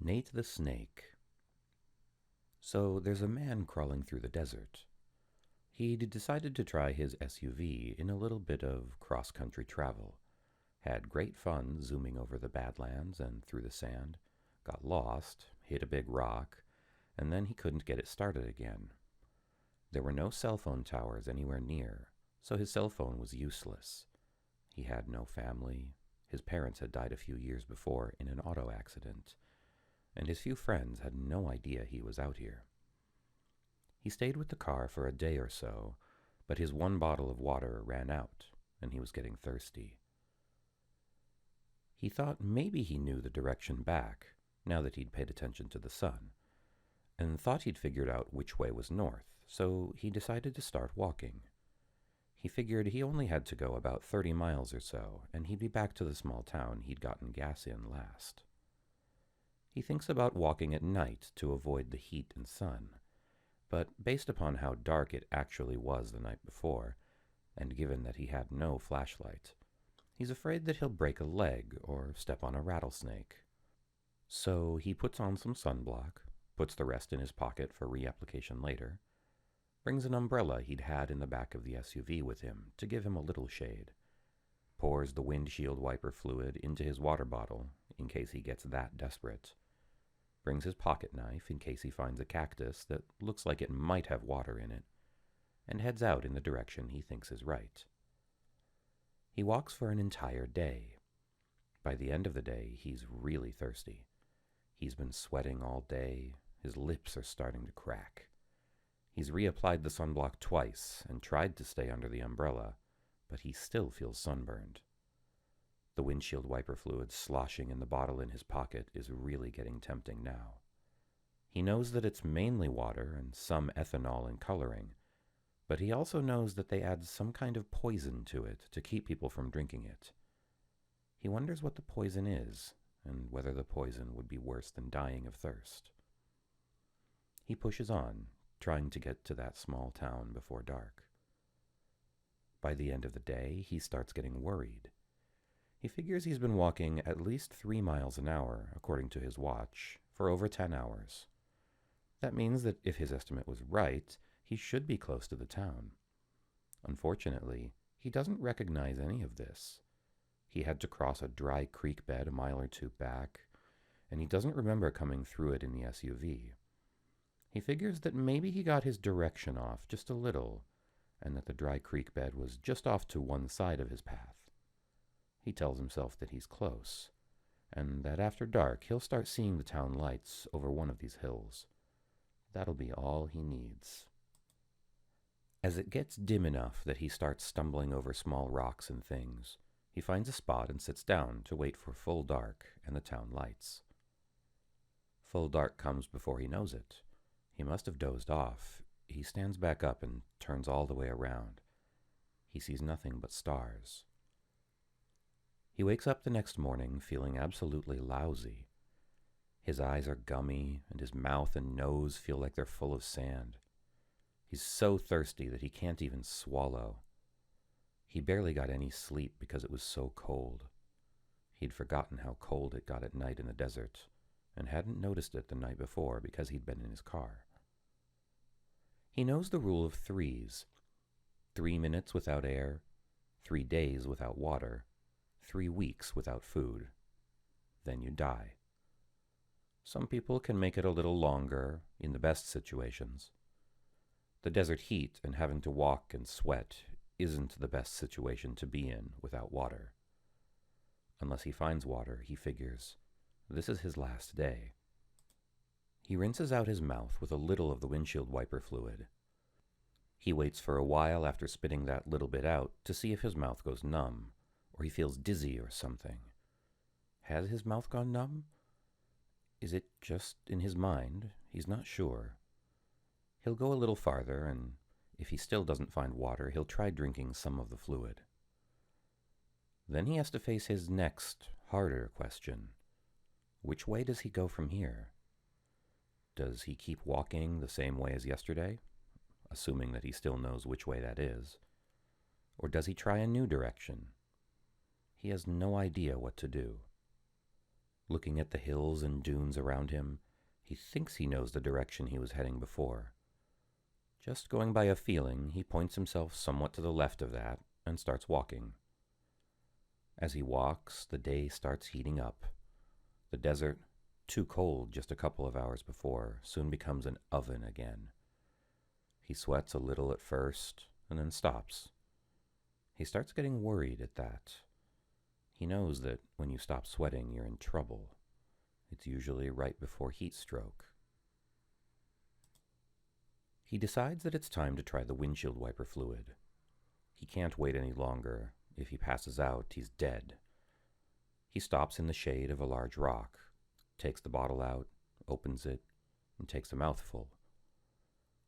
Nate the Snake. So there's a man crawling through the desert. He'd decided to try his SUV in a little bit of cross-country travel. Had great fun zooming over the Badlands and through the sand. Got lost, hit a big rock, and then he couldn't get it started again. There were no cell phone towers anywhere near, so his cell phone was useless. He had no family. His parents had died a few years before in an auto accident, and his few friends had no idea he was out here. He stayed with the car for a day or so, but his one bottle of water ran out, and he was getting thirsty. He thought maybe he knew the direction back, now that he'd paid attention to the sun, and thought he'd figured out which way was north, so he decided to start walking. He figured he only had to go about 30 miles or so, and he'd be back to the small town he'd gotten gas in last. He thinks about walking at night to avoid the heat and sun, but based upon how dark it actually was the night before, and given that he had no flashlight, he's afraid that he'll break a leg or step on a rattlesnake. So he puts on some sunblock, puts the rest in his pocket for reapplication later, brings an umbrella he'd had in the back of the SUV with him to give him a little shade, pours the windshield wiper fluid into his water bottle in case he gets that desperate, brings his pocket knife in case he finds a cactus that looks like it might have water in it, and heads out in the direction he thinks is right. He walks for an entire day. By the end of the day, he's really thirsty. He's been sweating all day. His lips are starting to crack. He's reapplied the sunblock twice and tried to stay under the umbrella, but he still feels sunburned. The windshield wiper fluid sloshing in the bottle in his pocket is really getting tempting now. He knows that it's mainly water and some ethanol in coloring, but he also knows that they add some kind of poison to it to keep people from drinking it. He wonders what the poison is, and whether the poison would be worse than dying of thirst. He pushes on, trying to get to that small town before dark. By the end of the day, he starts getting worried. He figures he's been walking at least 3 miles an hour, according to his watch, for over 10 hours. That means that if his estimate was right, he should be close to the town. Unfortunately, he doesn't recognize any of this. He had to cross a dry creek bed a mile or two back, and he doesn't remember coming through it in the SUV. He figures that maybe he got his direction off just a little, and that the dry creek bed was just off to one side of his path. He tells himself that he's close, and that after dark he'll start seeing the town lights over one of these hills. That'll be all he needs. As it gets dim enough that he starts stumbling over small rocks and things, he finds a spot and sits down to wait for full dark and the town lights. Full dark comes before he knows it. He must have dozed off. He stands back up and turns all the way around. He sees nothing but stars. He wakes up the next morning feeling absolutely lousy. His eyes are gummy, and his mouth and nose feel like they're full of sand. He's so thirsty that he can't even swallow. He barely got any sleep because it was so cold. He'd forgotten how cold it got at night in the desert, and hadn't noticed it the night before because he'd been in his car. He knows the rule of threes: 3 minutes without air, 3 days without water, 3 weeks without food. Then you die. Some people can make it a little longer in the best situations. The desert heat and having to walk and sweat isn't the best situation to be in without water. Unless he finds water, he figures, this is his last day. He rinses out his mouth with a little of the windshield wiper fluid. He waits for a while after spitting that little bit out to see if his mouth goes numb, or he feels dizzy or something. Has his mouth gone numb? Is it just in his mind? He's not sure. He'll go a little farther, and if he still doesn't find water, he'll try drinking some of the fluid. Then he has to face his next, harder question. Which way does he go from here? Does he keep walking the same way as yesterday, assuming that he still knows which way that is? Or does he try a new direction? He has no idea what to do. looking at the hills and dunes around him. He thinks he knows the direction he was heading before. Just going by a feeling, he points himself somewhat to the left of that and starts walking. As he walks, the day starts heating up. The desert, too cold just a couple of hours before, soon becomes an oven again. He sweats a little at first and then stops. He starts getting worried at that. He knows that when you stop sweating, you're in trouble. It's usually right before heat stroke. He decides that it's time to try the windshield wiper fluid. He can't wait any longer. If he passes out, he's dead. He stops in the shade of a large rock, takes the bottle out, opens it, and takes a mouthful.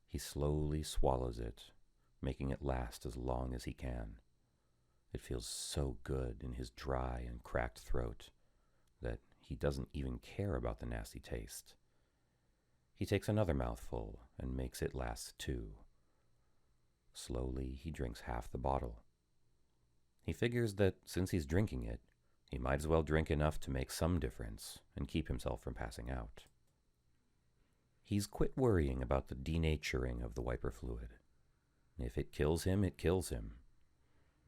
He slowly swallows it, making it last as long as he can. It feels so good in his dry and cracked throat that he doesn't even care about the nasty taste. He takes another mouthful and makes it last too. Slowly, he drinks half the bottle. He figures that since he's drinking it, he might as well drink enough to make some difference and keep himself from passing out. He's quit worrying about the denaturing of the wiper fluid. If it kills him, it kills him.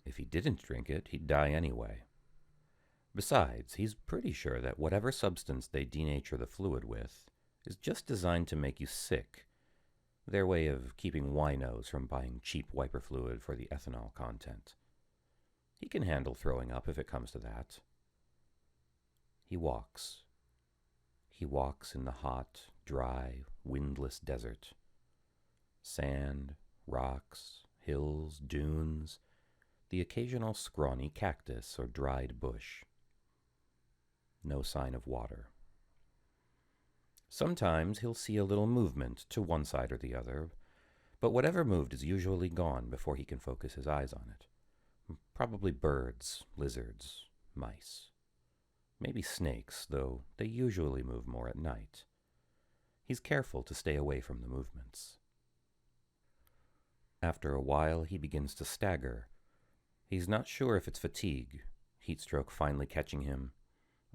If he didn't drink it, he'd die anyway. Besides, he's pretty sure that whatever substance they denature the fluid with is just designed to make you sick, their way of keeping winos from buying cheap wiper fluid for the ethanol content. He can handle throwing up if it comes to that. He walks. He walks in the hot, dry, windless desert. Sand, rocks, hills, dunes, the occasional scrawny cactus or dried bush. No sign of water. Sometimes he'll see a little movement to one side or the other, but whatever moved is usually gone before he can focus his eyes on it. Probably birds, lizards, mice. Maybe snakes, though they usually move more at night. He's careful to stay away from the movements. After a while, he begins to stagger. He's not sure if it's fatigue, heat stroke finally catching him,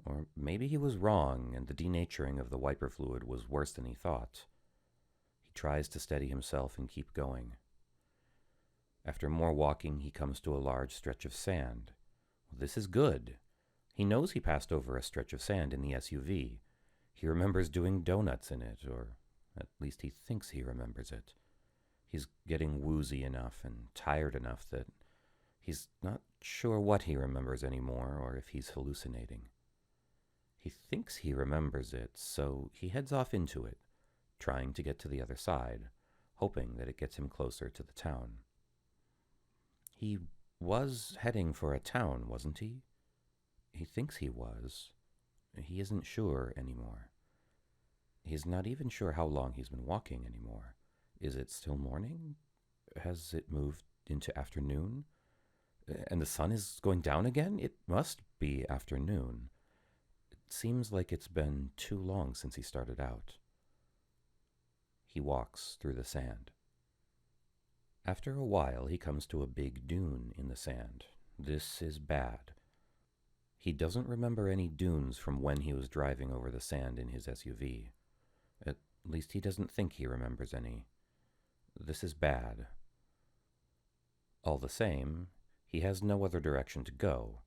or maybe he was wrong and the denaturing of the wiper fluid was worse than he thought. He tries to steady himself and keep going. After more walking, he comes to a large stretch of sand. This is good. He knows he passed over a stretch of sand in the SUV. He remembers doing donuts in it, or at least he thinks he remembers it. He's getting woozy enough and tired enough that he's not sure what he remembers anymore or if he's hallucinating. He thinks he remembers it, so he heads off into it, trying to get to the other side, hoping that it gets him closer to the town. He was heading for a town, wasn't he? He thinks he was. He isn't sure anymore. He's not even sure how long he's been walking anymore. Is it still morning? Has it moved into afternoon? And the sun is going down again? It must be afternoon. It seems like it's been too long since he started out. He walks through the sand. After a while, he comes to a big dune in the sand. This is bad. He doesn't remember any dunes from when he was driving over the sand in his SUV. At least he doesn't think he remembers any. This is bad. All the same, he has no other direction to go.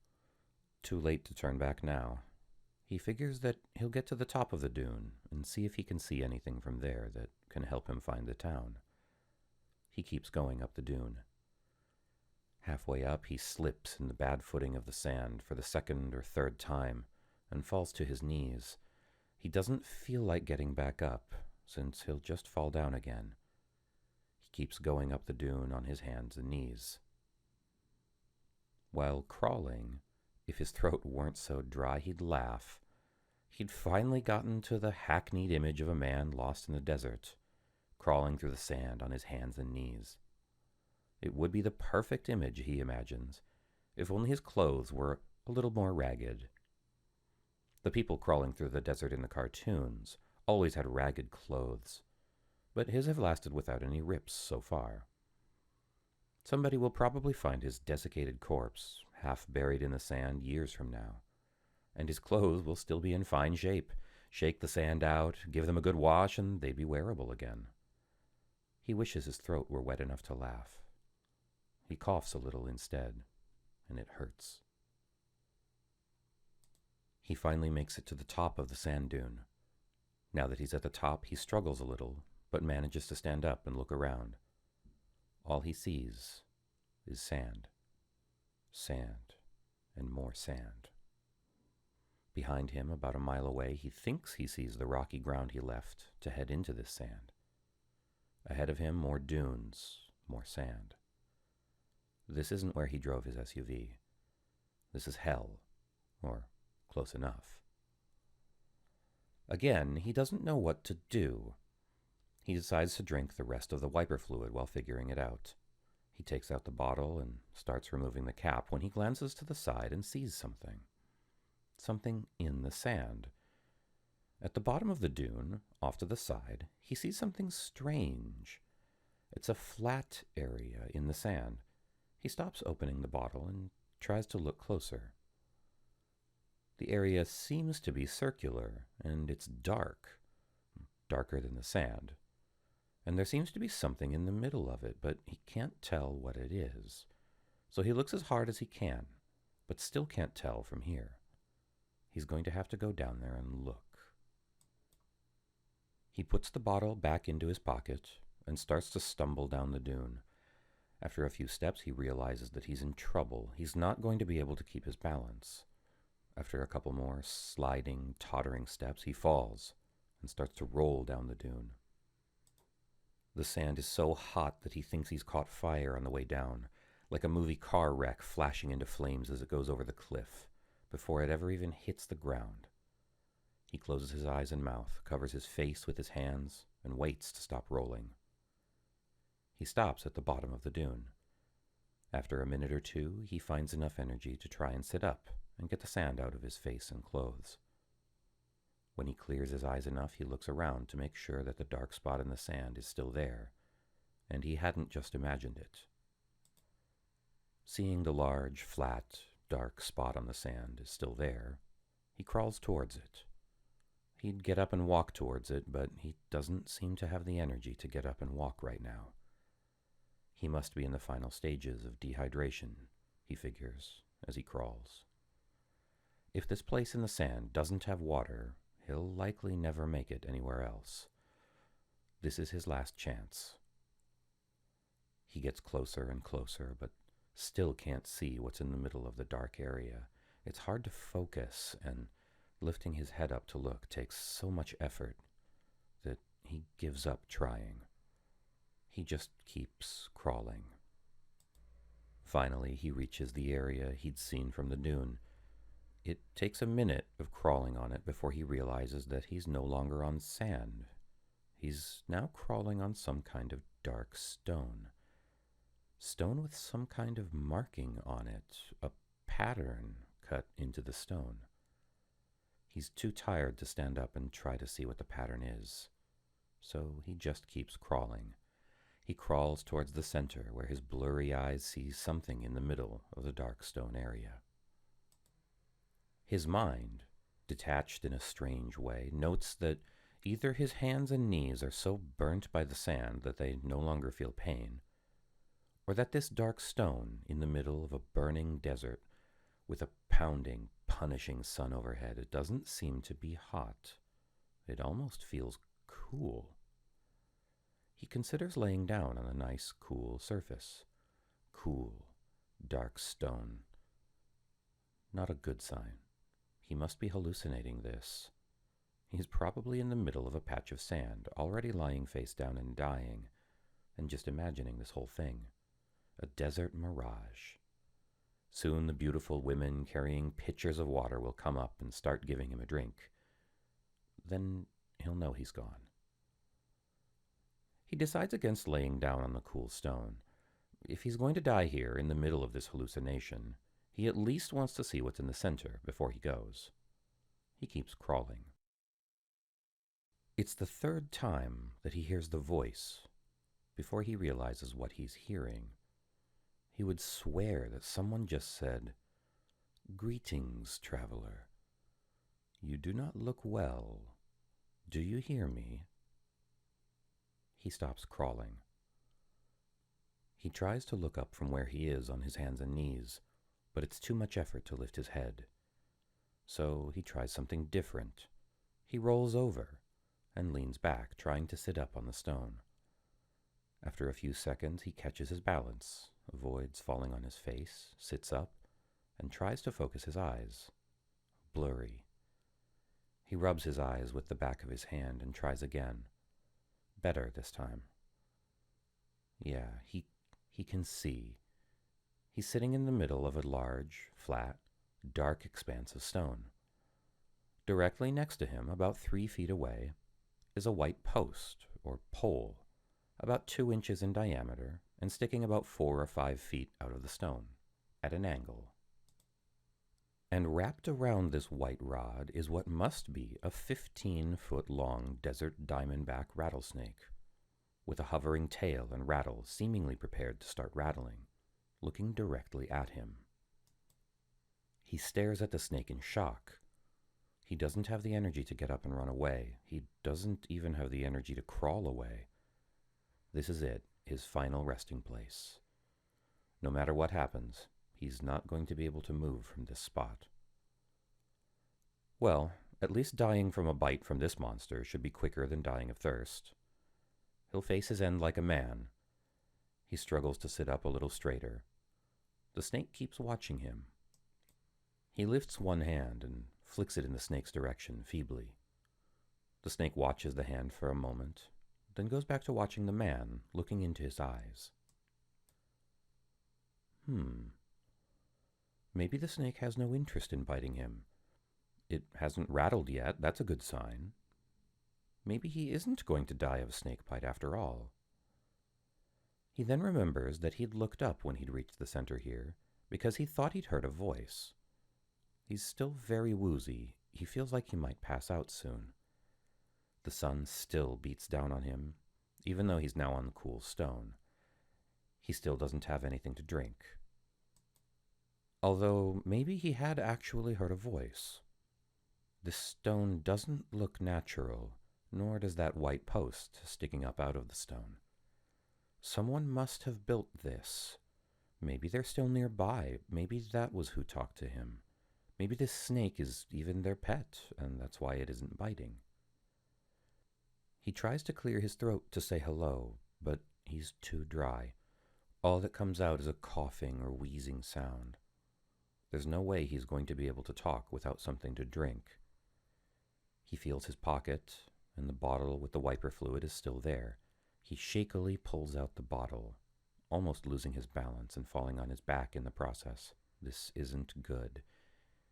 Too late to turn back now. He figures that he'll get to the top of the dune and see if he can see anything from there that can help him find the town. He keeps going up the dune. Halfway up, he slips in the bad footing of the sand for the second or third time and falls to his knees. He doesn't feel like getting back up, since he'll just fall down again. He keeps going up the dune on his hands and knees. While crawling, if his throat weren't so dry he'd laugh, he'd finally gotten to the hackneyed image of a man lost in the desert, crawling through the sand on his hands and knees. It would be the perfect image, he imagines, if only his clothes were a little more ragged. The people crawling through the desert in the cartoons always had ragged clothes, but his have lasted without any rips so far. Somebody will probably find his desiccated corpse, half buried in the sand, years from now, and his clothes will still be in fine shape. Shake the sand out, give them a good wash, and they'd be wearable again. He wishes his throat were wet enough to laugh. He coughs a little instead, and it hurts. He finally makes it to the top of the sand dune. Now that he's at the top, he struggles a little, but manages to stand up and look around. All he sees is sand. Sand and more sand. Behind him, about a mile away, he thinks he sees the rocky ground he left to head into this sand. Ahead of him, more dunes, more sand. This isn't where he drove his SUV. This is hell, or close enough. Again, he doesn't know what to do. He decides to drink the rest of the wiper fluid while figuring it out. He takes out the bottle and starts removing the cap when he glances to the side and sees something. Something in the sand. At the bottom of the dune, off to the side, he sees something strange. It's a flat area in the sand. He stops opening the bottle and tries to look closer. The area seems to be circular, and it's dark, darker than the sand. And there seems to be something in the middle of it, but he can't tell what it is. So he looks as hard as he can, but still can't tell from here. He's going to have to go down there and look. He puts the bottle back into his pocket and starts to stumble down the dune. After a few steps, he realizes that he's in trouble. He's not going to be able to keep his balance. After a couple more sliding, tottering steps, he falls and starts to roll down the dune. The sand is so hot that he thinks he's caught fire on the way down, like a movie car wreck flashing into flames as it goes over the cliff, before it ever even hits the ground. He closes his eyes and mouth, covers his face with his hands, and waits to stop rolling. He stops at the bottom of the dune. After a minute or two, he finds enough energy to try and sit up and get the sand out of his face and clothes. When he clears his eyes enough, he looks around to make sure that the dark spot in the sand is still there, and he hadn't just imagined it. Seeing the large, flat, dark spot on the sand is still there, he crawls towards it. He'd get up and walk towards it, but he doesn't seem to have the energy to get up and walk right now. He must be in the final stages of dehydration, he figures, as he crawls. If this place in the sand doesn't have water, he'll likely never make it anywhere else. This is his last chance. He gets closer and closer, but still can't see what's in the middle of the dark area. It's hard to focus, and lifting his head up to look takes so much effort that he gives up trying. He just keeps crawling. Finally, he reaches the area he'd seen from the dune. It takes a minute of crawling on it before he realizes that he's no longer on sand. He's now crawling on some kind of dark stone. Stone with some kind of marking on it, a pattern cut into the stone. He's too tired to stand up and try to see what the pattern is, so he just keeps crawling. He crawls towards the center, where his blurry eyes see something in the middle of the dark stone area. His mind, detached in a strange way, notes that either his hands and knees are so burnt by the sand that they no longer feel pain, or that this dark stone in the middle of a burning desert with a pounding, punishing sun overhead, it doesn't seem to be hot. It almost feels cool. He considers laying down on a nice, cool surface. Cool, dark stone. Not a good sign. He must be hallucinating this. He's probably in the middle of a patch of sand, already lying face down and dying, and just imagining this whole thing. A desert mirage. Soon the beautiful women carrying pitchers of water will come up and start giving him a drink. Then he'll know he's gone. He decides against laying down on the cool stone. If he's going to die here in the middle of this hallucination, he at least wants to see what's in the center before he goes. He keeps crawling. It's the third time that he hears the voice before he realizes what he's hearing. He would swear that someone just said, "Greetings, traveler," You do not look well. Do you hear me? He stops crawling. He tries to look up from where he is on his hands and knees, but it's too much effort to lift his head. So he tries something different. He rolls over and leans back, trying to sit up on the stone. After a few seconds, he catches his balance, avoids falling on his face, sits up, and tries to focus his eyes. Blurry. He rubs his eyes with the back of his hand and tries again. Better this time. Yeah, he can see. He's sitting in the middle of a large, flat, dark expanse of stone. Directly next to him, about 3 feet away, is a white post, or pole, about 2 inches in diameter and sticking about 4 or 5 feet out of the stone, at an angle. And wrapped around this white rod is what must be a 15-foot-long desert diamondback rattlesnake, with a hovering tail and rattle seemingly prepared to start rattling, looking directly at him. He stares at the snake in shock. He doesn't have the energy to get up and run away. He doesn't even have the energy to crawl away. This is it, his final resting place. No matter what happens, he's not going to be able to move from this spot. Well, at least dying from a bite from this monster should be quicker than dying of thirst. He'll face his end like a man. He struggles to sit up a little straighter. The snake keeps watching him. He lifts one hand and flicks it in the snake's direction feebly. The snake watches the hand for a moment, then goes back to watching the man, looking into his eyes. Maybe the snake has no interest in biting him. It hasn't rattled yet, that's a good sign. Maybe he isn't going to die of a snake bite after all. He then remembers that he'd looked up when he'd reached the center here, because he thought he'd heard a voice. He's still very woozy. He feels like he might pass out soon. The sun still beats down on him, even though he's now on the cool stone. He still doesn't have anything to drink. Although maybe he had actually heard a voice. This stone doesn't look natural, nor does that white post sticking up out of the stone. Someone must have built this. Maybe they're still nearby. Maybe that was who talked to him. Maybe this snake is even their pet, and that's why it isn't biting. He tries to clear his throat to say hello, but he's too dry. All that comes out is a coughing or wheezing sound. There's no way he's going to be able to talk without something to drink. He feels his pocket, and the bottle with the wiper fluid is still there. He shakily pulls out the bottle, almost losing his balance and falling on his back in the process. This isn't good.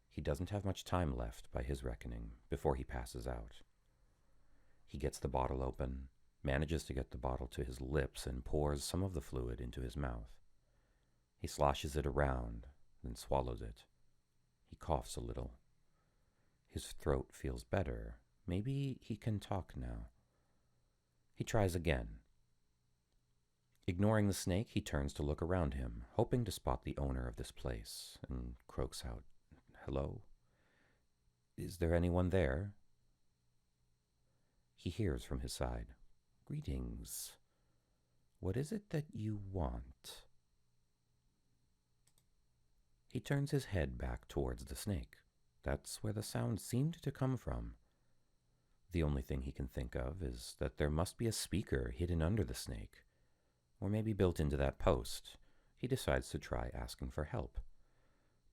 He doesn't have much time left, by his reckoning, before he passes out. He gets the bottle open, manages to get the bottle to his lips, and pours some of the fluid into his mouth. He sloshes it around, then swallows it. He coughs a little. His throat feels better. Maybe he can talk now. He tries again. Ignoring the snake, he turns to look around him, hoping to spot the owner of this place, and croaks out, "Hello? Is there anyone there?" He hears from his side, "Greetings. What is it that you want?" He turns his head back towards the snake. That's where the sound seemed to come from. The only thing he can think of is that there must be a speaker hidden under the snake, or maybe built into that post. He decides to try asking for help.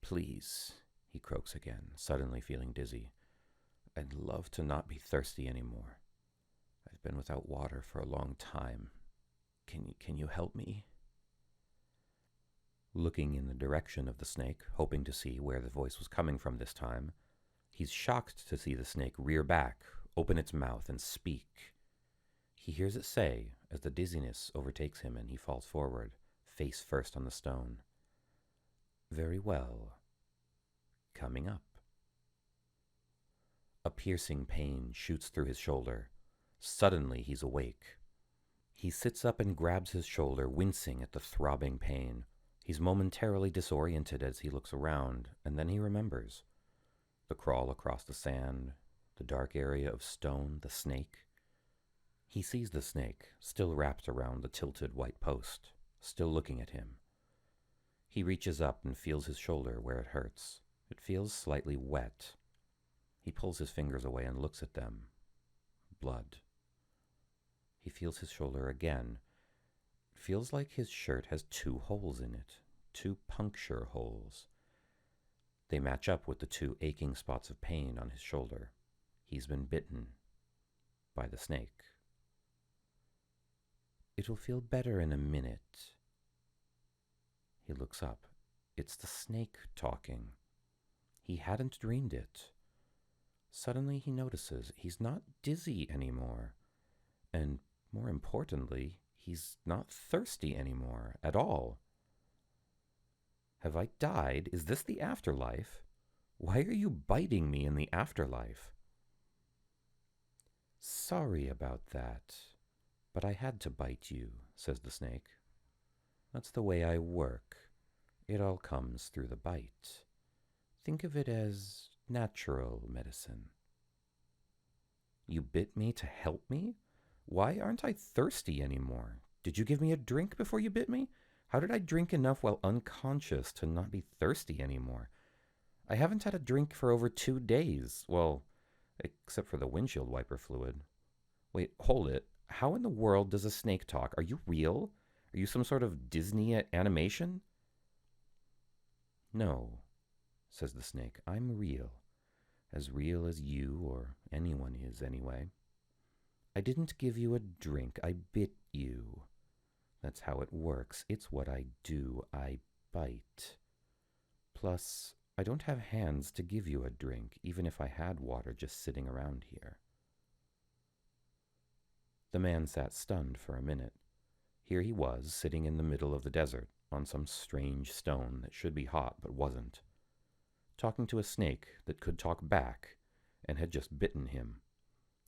"Please," he croaks again, suddenly feeling dizzy. "I'd love to not be thirsty anymore. I've been without water for a long time. Can you help me?" Looking in the direction of the snake, hoping to see where the voice was coming from this time, he's shocked to see the snake rear back, open its mouth, and speak. He hears it say, as the dizziness overtakes him and he falls forward, face first on the stone, "Very well. Coming up." A piercing pain shoots through his shoulder. Suddenly he's awake. He sits up and grabs his shoulder, wincing at the throbbing pain. He's momentarily disoriented as he looks around, and then he remembers. The crawl across the sand, the dark area of stone, the snake. He sees the snake, still wrapped around the tilted white post, still looking at him. He reaches up and feels his shoulder where it hurts. It feels slightly wet. He pulls his fingers away and looks at them. Blood. He feels his shoulder again. It feels like his shirt has 2 holes in it, 2 puncture holes. They match up with the 2 aching spots of pain on his shoulder. He's been bitten by the snake. It'll feel better in a minute. He looks up. It's the snake talking. He hadn't dreamed it. Suddenly he notices he's not dizzy anymore. And more importantly, he's not thirsty anymore at all. Have I died? Is this the afterlife? Why are you biting me in the afterlife? Sorry about that, but I had to bite you, says the snake. That's the way I work. It all comes through the bite. Think of it as natural medicine. You bit me to help me? Why aren't I thirsty anymore? Did you give me a drink before you bit me? How did I drink enough while unconscious to not be thirsty anymore? I haven't had a drink for over 2 days. Well, except for the windshield wiper fluid. Wait, hold it. How in the world does a snake talk? Are you real? Are you some sort of Disney animation? No, says the snake. I'm real. As real as you or anyone is, anyway. I didn't give you a drink. I bit you. That's how it works. It's what I do. I bite. Plus, I don't have hands to give you a drink, even if I had water just sitting around here. The man sat stunned for a minute. Here he was, sitting in the middle of the desert, on some strange stone that should be hot but wasn't, talking to a snake that could talk back and had just bitten him.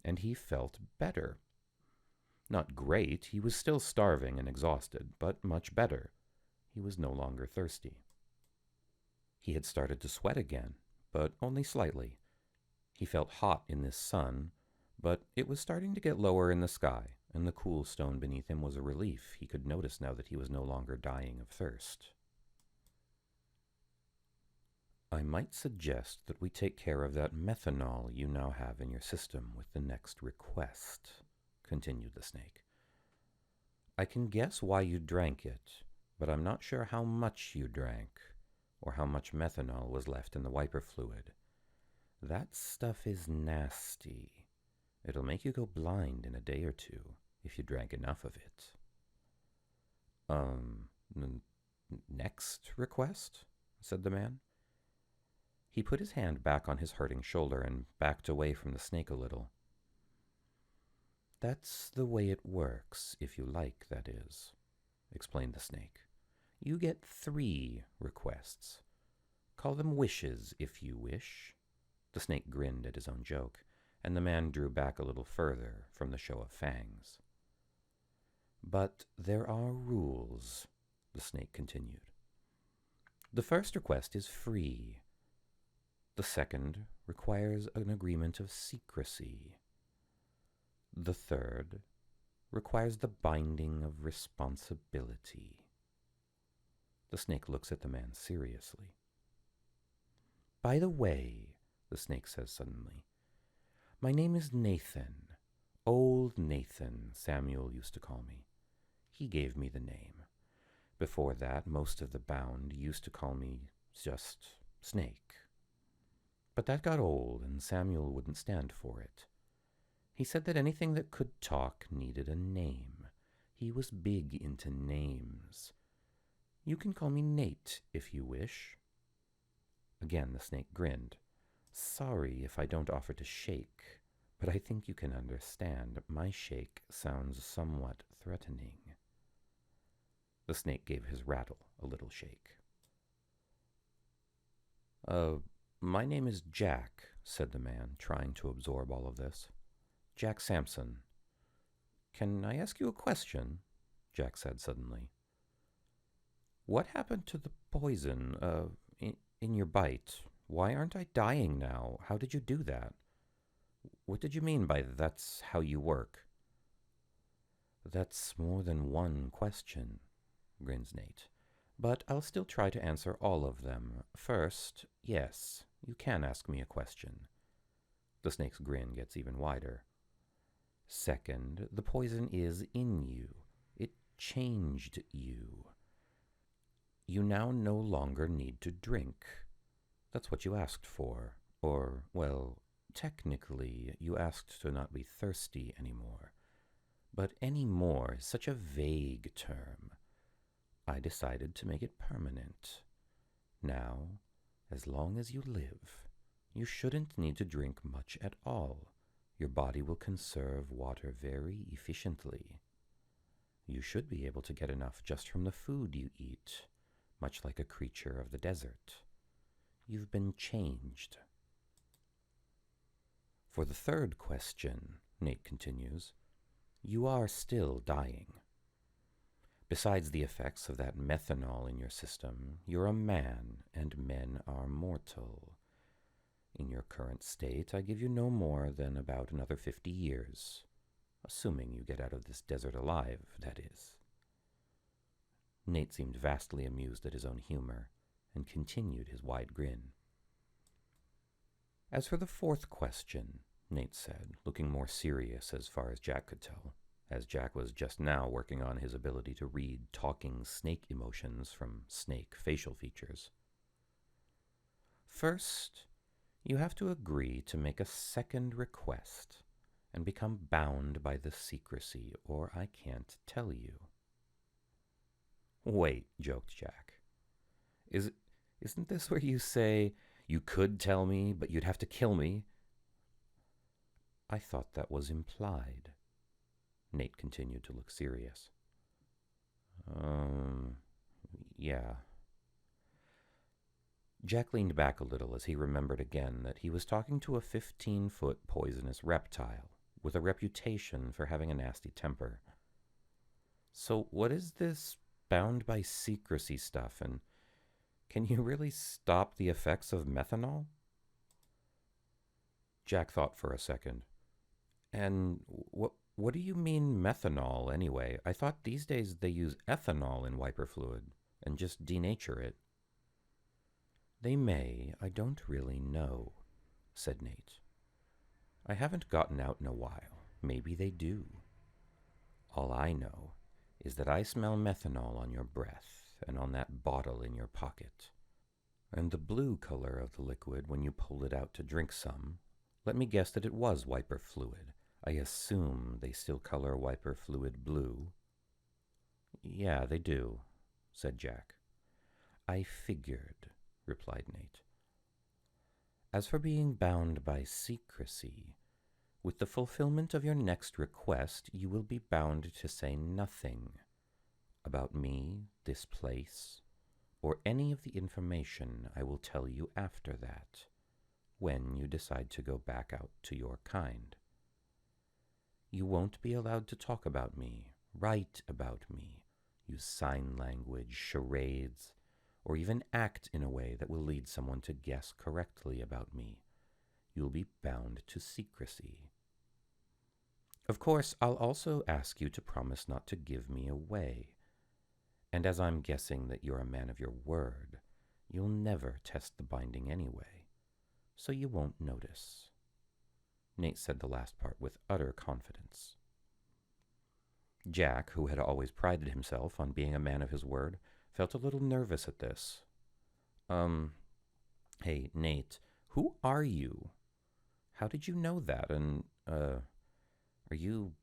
And he felt better. Not great, he was still starving and exhausted, but much better. He was no longer thirsty. He had started to sweat again, but only slightly. He felt hot in this sun, but it was starting to get lower in the sky, and the cool stone beneath him was a relief. He could notice now that he was no longer dying of thirst. I might suggest that we take care of that methanol you now have in your system with the next request, continued the snake. I can guess why you drank it, but I'm not sure how much you drank, or how much methanol was left in the wiper fluid. That stuff is nasty. It'll make you go blind in a day or 2 if you drank enough of it. Next request? Said the man. He put his hand back on his hurting shoulder and backed away from the snake a little. That's the way it works, if you like, that is, explained the snake. You get 3 requests. Call them wishes, if you wish. The snake grinned at his own joke, and the man drew back a little further from the show of fangs. But there are rules, the snake continued. The first request is free. The second requires an agreement of secrecy. The third requires the binding of responsibility. The snake looks at the man seriously. By the way, the snake says suddenly, my name is Nathan. Old Nathan, Samuel used to call me. He gave me the name. Before that, most of the bound used to call me just Snake. But that got old, and Samuel wouldn't stand for it. He said that anything that could talk needed a name. He was big into names. You can call me Nate, if you wish. Again the snake grinned. Sorry if I don't offer to shake, but I think you can understand. My shake sounds somewhat threatening. The snake gave his rattle a little shake. My name is Jack, said the man, trying to absorb all of this. Jack Sampson. Can I ask you a question? Jack said suddenly. What happened to the poison, in your bite? Why aren't I dying now? How did you do that? What did you mean by that's how you work? That's more than one question, grins Nate. But I'll still try to answer all of them. First, yes, you can ask me a question. The snake's grin gets even wider. Second, the poison is in you. It changed you. You now no longer need to drink. That's what you asked for. Or, well, technically, you asked to not be thirsty anymore. But any more is such a vague term. I decided to make it permanent. Now, as long as you live, you shouldn't need to drink much at all. Your body will conserve water very efficiently. You should be able to get enough just from the food you eat, much like a creature of the desert. You've been changed. For the third question, Nate continues, you are still dying. Besides the effects of that methanol in your system, you're a man, and men are mortal. In your current state, I give you no more than about another 50 years, assuming you get out of this desert alive, that is. Nate seemed vastly amused at his own humor, and continued his wide grin. As for the fourth question, Nate said, looking more serious as far as Jack could tell, as Jack was just now working on his ability to read talking snake emotions from snake facial features. First, you have to agree to make a second request and become bound by the secrecy, or I can't tell you. Wait, joked Jack. Isn't this where you say, you could tell me, but you'd have to kill me? I thought that was implied. Nate continued to look serious. Yeah. Jack leaned back a little as he remembered again that he was talking to a 15-foot poisonous reptile with a reputation for having a nasty temper. So what is this bound by secrecy stuff, and can you really stop the effects of methanol? Jack thought for a second. And what do you mean methanol, anyway? I thought these days they use ethanol in wiper fluid and just denature it. They may, I don't really know, said Nate. I haven't gotten out in a while. Maybe they do. All I know is that I smell methanol on your breath and on that bottle in your pocket. And the blue color of the liquid when you pulled it out to drink some, let me guess that it was wiper fluid. I assume they still color wiper fluid blue. Yeah, they do, said Jack. I figured, replied Nate. As for being bound by secrecy, with the fulfillment of your next request, you will be bound to say nothing about me, this place, or any of the information I will tell you after that, when you decide to go back out to your kind. You won't be allowed to talk about me, write about me, use sign language, charades, or even act in a way that will lead someone to guess correctly about me. You'll be bound to secrecy. Of course, I'll also ask you to promise not to give me away. And as I'm guessing that you're a man of your word, you'll never test the binding anyway, so you won't notice. Nate said the last part with utter confidence. Jack, who had always prided himself on being a man of his word, felt a little nervous at this. Hey, Nate, who are you? How did you know that? And, are you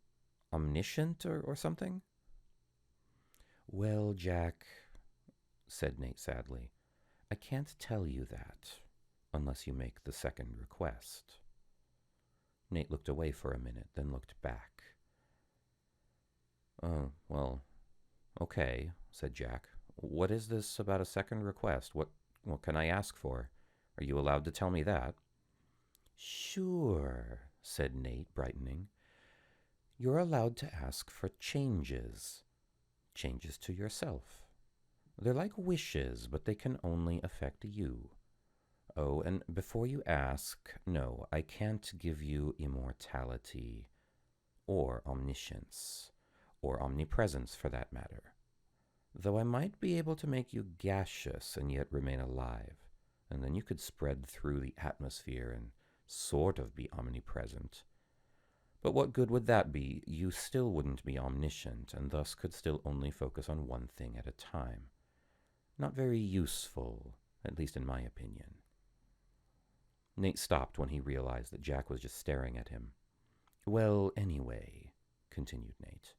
omniscient or something? Well, Jack, said Nate sadly, I can't tell you that unless you make the second request. Nate looked away for a minute, then looked back. Oh, well, okay, said Jack. What is this about a second request? What can I ask for? Are you allowed to tell me that? Sure, said Nate, brightening. You're allowed to ask for changes. Changes to yourself. They're like wishes, but they can only affect you. Oh, and before you ask, no, I can't give you immortality, or omniscience, or omnipresence for that matter. Though I might be able to make you gaseous and yet remain alive, and then you could spread through the atmosphere and sort of be omnipresent. But what good would that be? You still wouldn't be omniscient, and thus could still only focus on one thing at a time. Not very useful, at least in my opinion. Nate stopped when he realized that Jack was just staring at him. Well, anyway, continued Nate,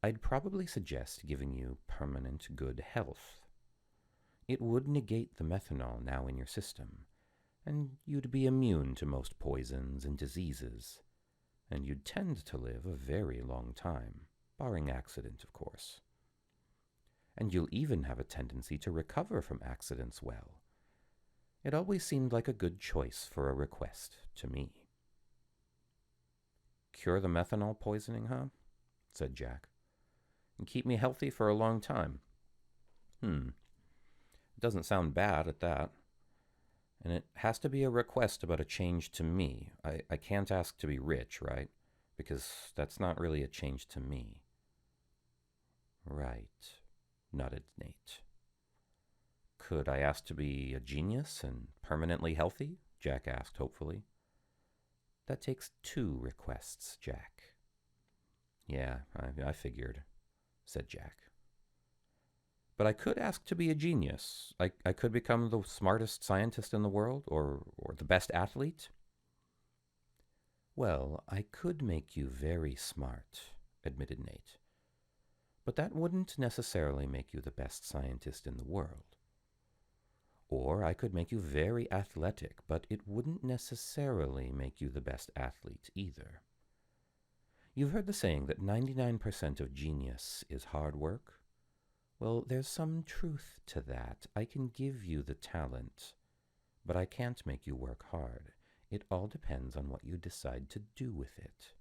I'd probably suggest giving you permanent good health. It would negate the methanol now in your system, and you'd be immune to most poisons and diseases, and you'd tend to live a very long time, barring accident, of course. And you'll even have a tendency to recover from accidents well. It always seemed like a good choice for a request to me. Cure the methanol poisoning, huh? Said Jack. And keep me healthy for a long time. It doesn't sound bad at that. And it has to be a request about a change to me. I can't ask to be rich, right? Because that's not really a change to me. Right, nodded Nate. Could I ask to be a genius and permanently healthy? Jack asked hopefully. That takes 2 requests, Jack. Yeah, I figured, said Jack. But I could ask to be a genius. I could become the smartest scientist in the world, or the best athlete. Well, I could make you very smart, admitted Nate. But that wouldn't necessarily make you the best scientist in the world. Or I could make you very athletic, but it wouldn't necessarily make you the best athlete either. You've heard the saying that 99% of genius is hard work? Well, there's some truth to that. I can give you the talent, but I can't make you work hard. It all depends on what you decide to do with it.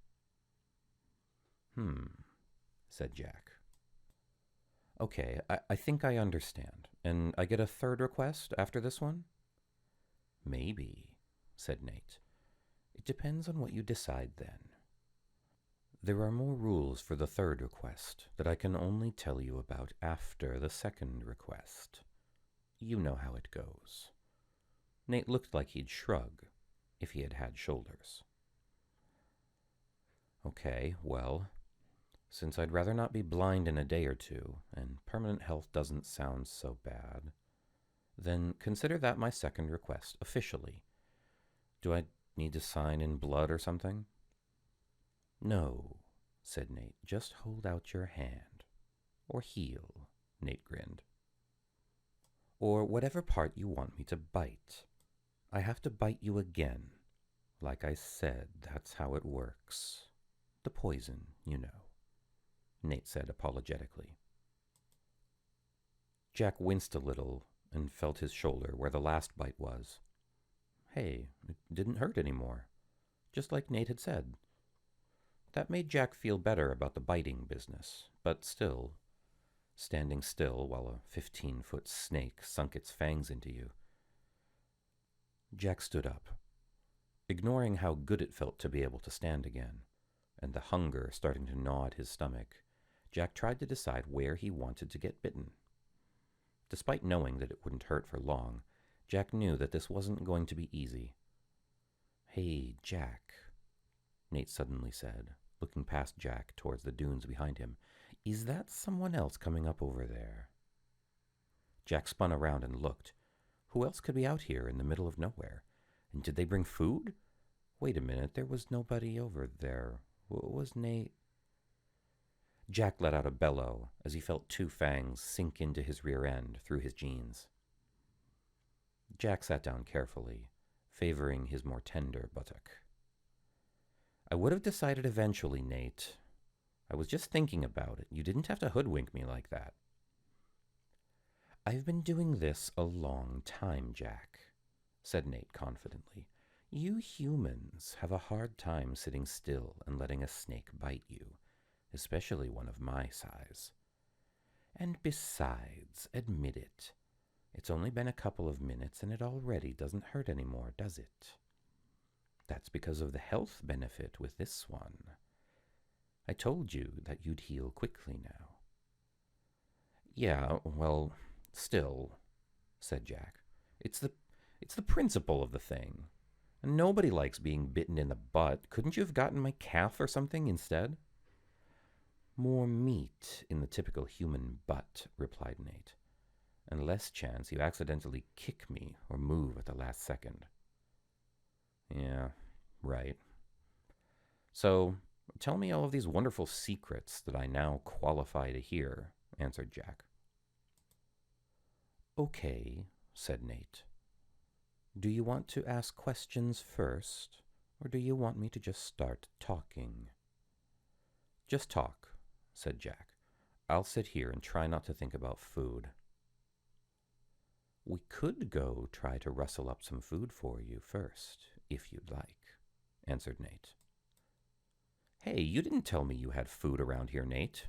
Said Jack. Okay, I think I understand. And I get a 3rd request after this one? Maybe, said Nate. It depends on what you decide then. There are more rules for the 3rd request that I can only tell you about after the 2nd request. You know how it goes. Nate looked like he'd shrug, if he had had shoulders. Okay, well, since I'd rather not be blind in a day or 2, and permanent health doesn't sound so bad, then consider that my 2nd request, officially. Do I need to sign in blood or something? No, said Nate. Just hold out your hand. Or heel, Nate grinned. Or whatever part you want me to bite. I have to bite you again. Like I said, that's how it works. The poison, you know, Nate said apologetically. Jack winced a little and felt his shoulder where the last bite was. Hey, it didn't hurt anymore, just like Nate had said. That made Jack feel better about the biting business, but still, standing still while a 15-foot snake sunk its fangs into you. Jack stood up, ignoring how good it felt to be able to stand again, and the hunger starting to gnaw at his stomach. Jack tried to decide where he wanted to get bitten. Despite knowing that it wouldn't hurt for long, Jack knew that this wasn't going to be easy. Hey, Jack, Nate suddenly said, looking past Jack towards the dunes behind him. Is that someone else coming up over there? Jack spun around and looked. Who else could be out here in the middle of nowhere? And did they bring food? Wait a minute, there was nobody over there. Was Nate? Jack let out a bellow as he felt 2 fangs sink into his rear end through his jeans. Jack sat down carefully, favoring his more tender buttock. I would have decided eventually, Nate. I was just thinking about it. You didn't have to hoodwink me like that. I've been doing this a long time, Jack, said Nate confidently. You humans have a hard time sitting still and letting a snake bite you, especially one of my size. And besides, admit it, It's only been a couple of minutes and it already doesn't hurt anymore, does it? That's because of the health benefit with this one. I told you that you'd heal quickly now. Yeah, well, still, said Jack. It's the principle of the thing. And nobody likes being bitten in the butt. Couldn't you have gotten my calf or something instead? More meat in the typical human butt, replied Nate, and less chance you accidentally kick me or move at the last second. Yeah, right. So, tell me all of these wonderful secrets that I now qualify to hear, answered Jack. Okay, said Nate. Do you want to ask questions first, or do you want me to just start talking? Just talk, said Jack. I'll sit here and try not to think about food. We could go try to rustle up some food for you first, if you'd like, answered Nate. Hey, you didn't tell me you had food around here, Nate.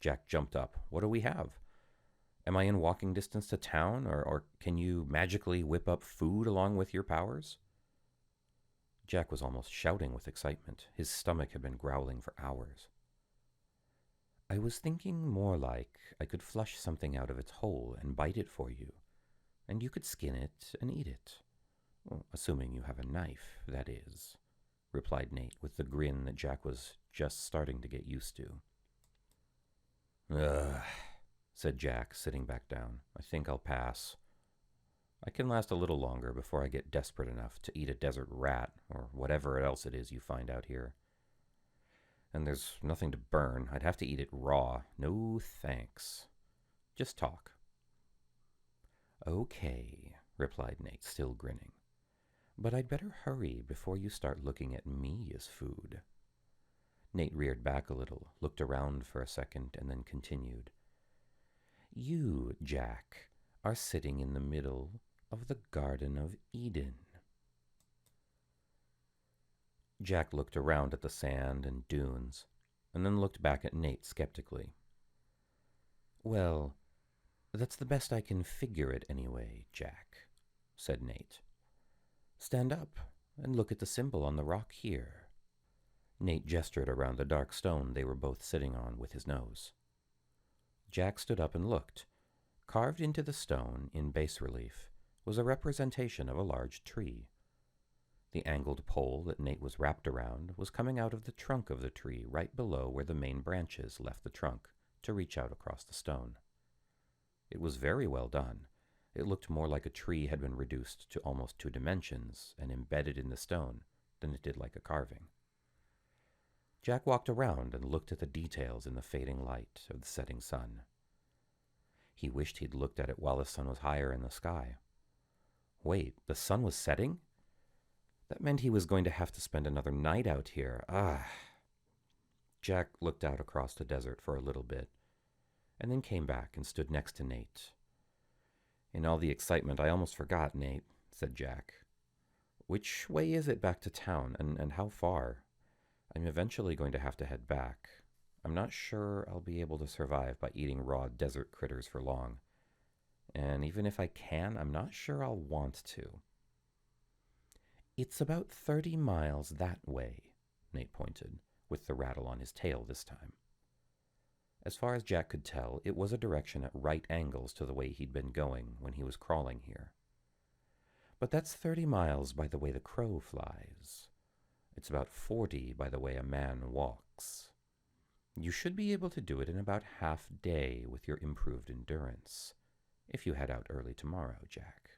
Jack jumped up. What do we have? Am I in walking distance to town, or can you magically whip up food along with your powers? Jack was almost shouting with excitement. His stomach had been growling for hours. I was thinking more like I could flush something out of its hole and bite it for you, and you could skin it and eat it. Well, assuming you have a knife, that is, replied Nate with the grin that Jack was just starting to get used to. Ugh, said Jack, sitting back down. I think I'll pass. I can last a little longer before I get desperate enough to eat a desert rat or whatever else it is you find out here. And there's nothing to burn. I'd have to eat it raw. No thanks. Just talk. Okay, replied Nate, still grinning. But I'd better hurry before you start looking at me as food. Nate reared back a little, looked around for a second, and then continued. You, Jack, are sitting in the middle of the Garden of Eden. Jack looked around at the sand and dunes, and then looked back at Nate skeptically. Well, that's the best I can figure it anyway, Jack, said Nate. Stand up and look at the symbol on the rock here. Nate gestured around the dark stone they were both sitting on with his nose. Jack stood up and looked. Carved into the stone, in bas relief, was a representation of a large tree. The angled pole that Nate was wrapped around was coming out of the trunk of the tree right below where the main branches left the trunk to reach out across the stone. It was very well done. It looked more like a tree had been reduced to almost 2 dimensions and embedded in the stone than it did like a carving. Jack walked around and looked at the details in the fading light of the setting sun. He wished he'd looked at it while the sun was higher in the sky. Wait, the sun was setting? That meant he was going to have to spend another night out here. Jack looked out across the desert for a little bit, and then came back and stood next to Nate. In all the excitement, I almost forgot, Nate, said Jack. Which way is it back to town, and how far? I'm eventually going to have to head back. I'm not sure I'll be able to survive by eating raw desert critters for long. And even if I can, I'm not sure I'll want to. It's about 30 miles that way, Nate pointed, with the rattle on his tail this time. As far as Jack could tell, it was a direction at right angles to the way he'd been going when he was crawling here. But that's 30 miles by the way the crow flies. It's about 40 by the way a man walks. You should be able to do it in about half day with your improved endurance, if you head out early tomorrow, Jack.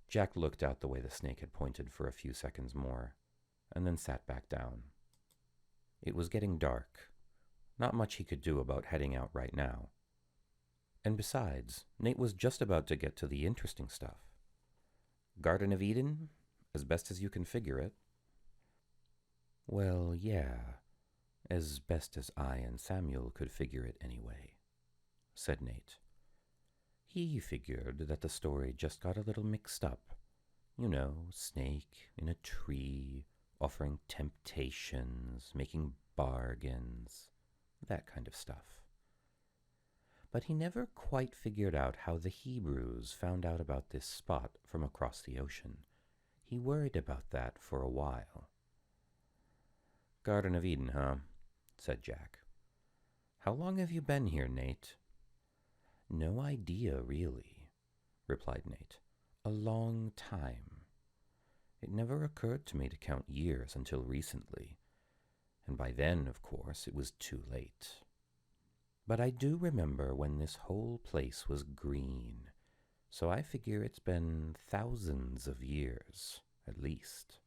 Jack looked out the way the snake had pointed for a few seconds more, and then sat back down. It was getting dark. Not much he could do about heading out right now. And besides, Nate was just about to get to the interesting stuff. Garden of Eden? As best as you can figure it. Well, yeah, as best as I and Samuel could figure it anyway, said Nate. He figured that the story just got a little mixed up. You know, snake in a tree, offering temptations, making bargains, that kind of stuff. but he never quite figured out how the Hebrews found out about this spot from across the ocean. He worried about that for a while. "Garden of Eden, huh?" said Jack. "How long have you been here, Nate?" "No idea, really," replied Nate. "A long time. It never occurred to me to count years until recently, and by then, of course, it was too late. But I do remember when this whole place was green, so I figure it's been thousands of years, at least."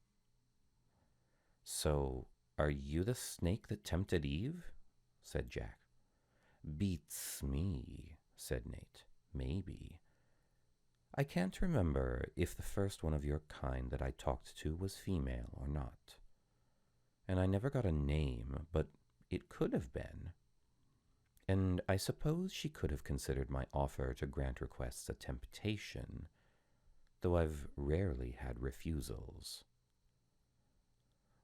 "So, are you the snake that tempted Eve?" said Jack. "Beats me," said Nate. "Maybe. I can't remember if the first one of your kind that I talked to was female or not. And I never got a name, but it could have been. And I suppose she could have considered my offer to grant requests a temptation, though I've rarely had refusals."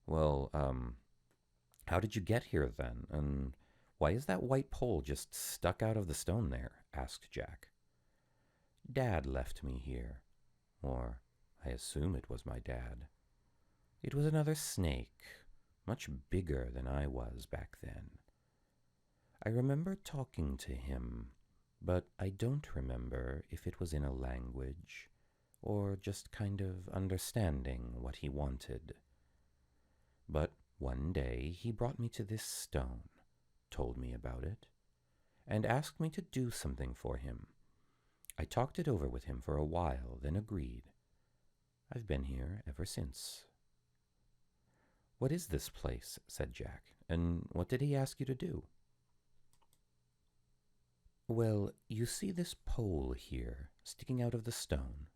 "Well, how did you get here then? And why is that white pole just stuck out of the stone there?" asked Jack. "Dad left me here. Or I assume it was my dad. It was another snake, much bigger than I was back then. I remember talking to him, but I don't remember if it was in a language or just kind of understanding what he wanted. But one day he brought me to this stone, told me about it, and asked me to do something for him. I talked it over with him for a while, then agreed. I've been here ever since." "What is this place?" said Jack, "and what did he ask you to do?" "Well, you see this pole here, sticking out of the stone?"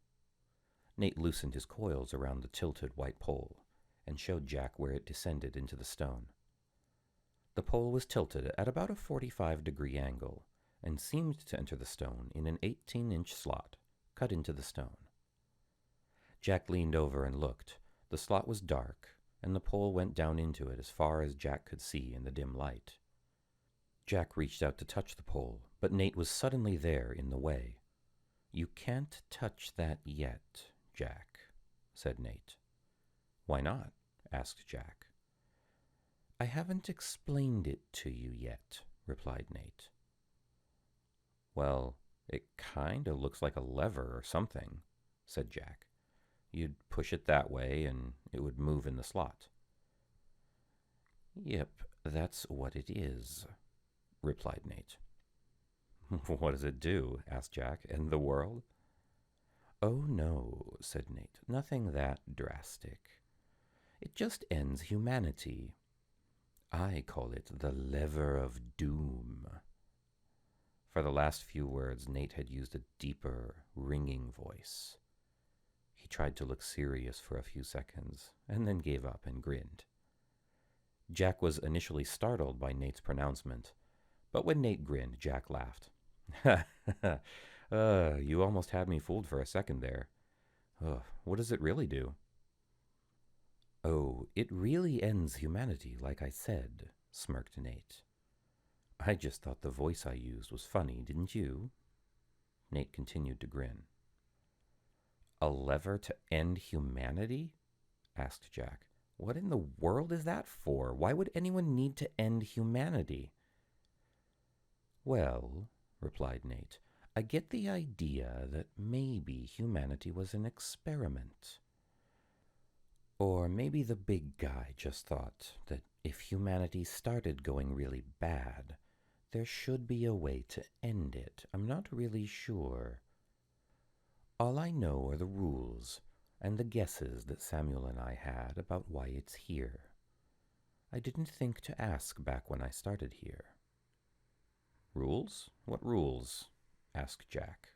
Nate loosened his coils around the tilted white pole and showed Jack where it descended into the stone. The pole was tilted at about a 45-degree angle and seemed to enter the stone in an 18-inch slot, cut into the stone. Jack leaned over and looked. The slot was dark, and the pole went down into it as far as Jack could see in the dim light. Jack reached out to touch the pole, but Nate was suddenly there in the way. "You can't touch that yet, Jack," said Nate. "Why not?" asked Jack. "I haven't explained it to you yet," replied Nate. "Well, it kinda looks like a lever or something," said Jack. "You'd push it that way and it would move in the slot." "Yep, that's what it is," replied Nate. "What does it do?" asked Jack. "End the world?" "Oh, no," said Nate. "Nothing that drastic. It just ends humanity. I call it the lever of doom." For the last few words, Nate had used a deeper, ringing voice. He tried to look serious for a few seconds, and then gave up and grinned. Jack was initially startled by Nate's pronouncement, but when Nate grinned, Jack laughed. You almost had me fooled for a second there. What does it really do?" "Oh, it really ends humanity, like I said," smirked Nate. "I just thought the voice I used was funny, didn't you?" Nate continued to grin. "A lever to end humanity?" asked Jack. "What in the world is that for? Why would anyone need to end humanity?" "Well," replied Nate, "I get the idea that maybe humanity was an experiment. Or maybe the big guy just thought that if humanity started going really bad, there should be a way to end it. I'm not really sure. All I know are the rules and the guesses that Samuel and I had about why it's here. I didn't think to ask back when I started here." "Rules? What rules?" asked Jack.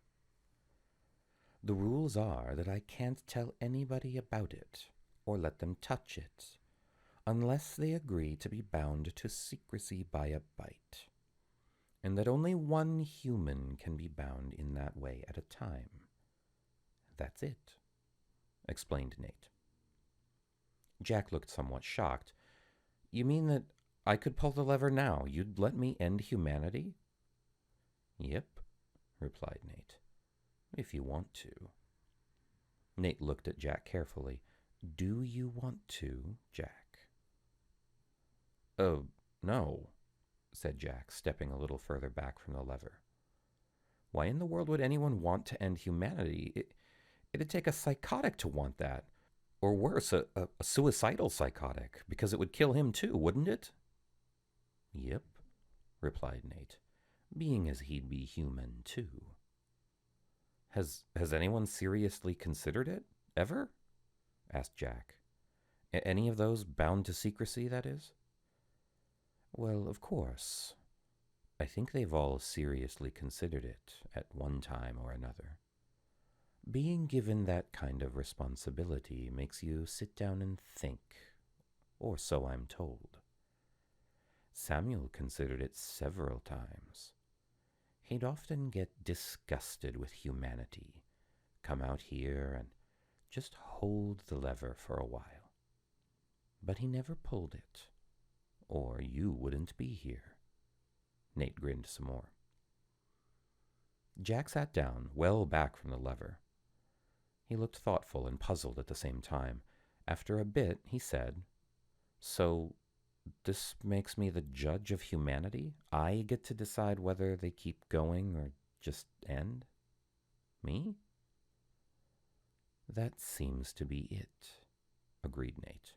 "The rules are that I can't tell anybody about it or let them touch it, unless they agree to be bound to secrecy by a bite, and that only one human can be bound in that way at a time. That's it," explained Nate. Jack looked somewhat shocked. "You mean that I could pull the lever now? You'd let me end humanity?" Yep, replied Nate. If you want to. Nate looked at Jack carefully. Do you want to, Jack? No, said Jack, stepping a little further back from the lever. Why in the world would anyone want to end humanity? It'd take a psychotic to want that. Or worse, a suicidal psychotic, because it would kill him too, wouldn't it? Yep, replied Nate, being as he'd be human too. Has anyone seriously considered it? Ever? Asked Jack. Any of those bound to secrecy, that is? Well, of course. I think they've all seriously considered it at one time or another. Being given that kind of responsibility makes you sit down and think, or so I'm told. Samuel considered it several times. He'd often get disgusted with humanity, come out here and just hold the lever for a while. But he never pulled it, or you wouldn't be here. Nate grinned some more. Jack sat down, well back from the lever. He looked thoughtful and puzzled at the same time. After a bit, he said, So, this makes me the judge of humanity? I get to decide whether they keep going or just end? Me? That seems to be it, agreed Nate.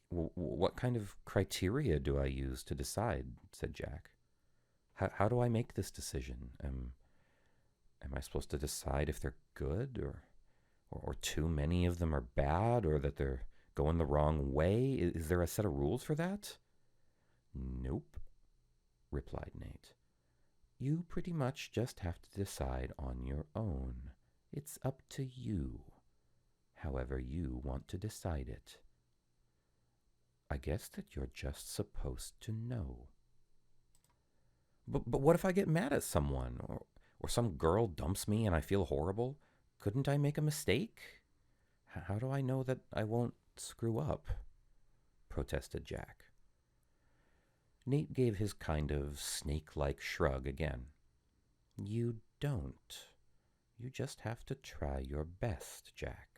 What kind of criteria do I use to decide? Said Jack. How do I make this decision? Am I supposed to decide if they're good, or too many of them are bad, or that they're going the wrong way? Is there a set of rules for that? Nope, replied Nate. You pretty much just have to decide on your own. It's up to you, however you want to decide it. I guess that you're just supposed to know. But what if I get mad at someone, or some girl dumps me and I feel horrible? Couldn't I make a mistake? How do I know that I won't screw up? Protested Jack. Nate gave his kind of snake-like shrug again. You don't. You just have to try your best, Jack.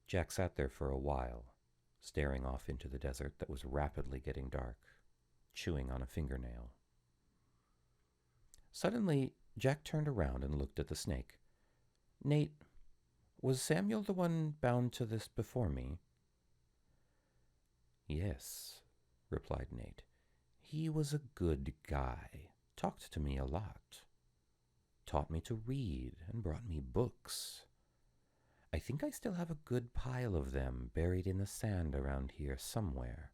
Jack sat there for a while, staring off into the desert that was rapidly getting dark, chewing on a fingernail. Suddenly, Jack turned around and looked at the snake. Nate, was Samuel the one bound to this before me? Yes, replied Nate. He was a good guy, talked to me a lot, taught me to read and brought me books. I think I still have a good pile of them buried in the sand around here somewhere.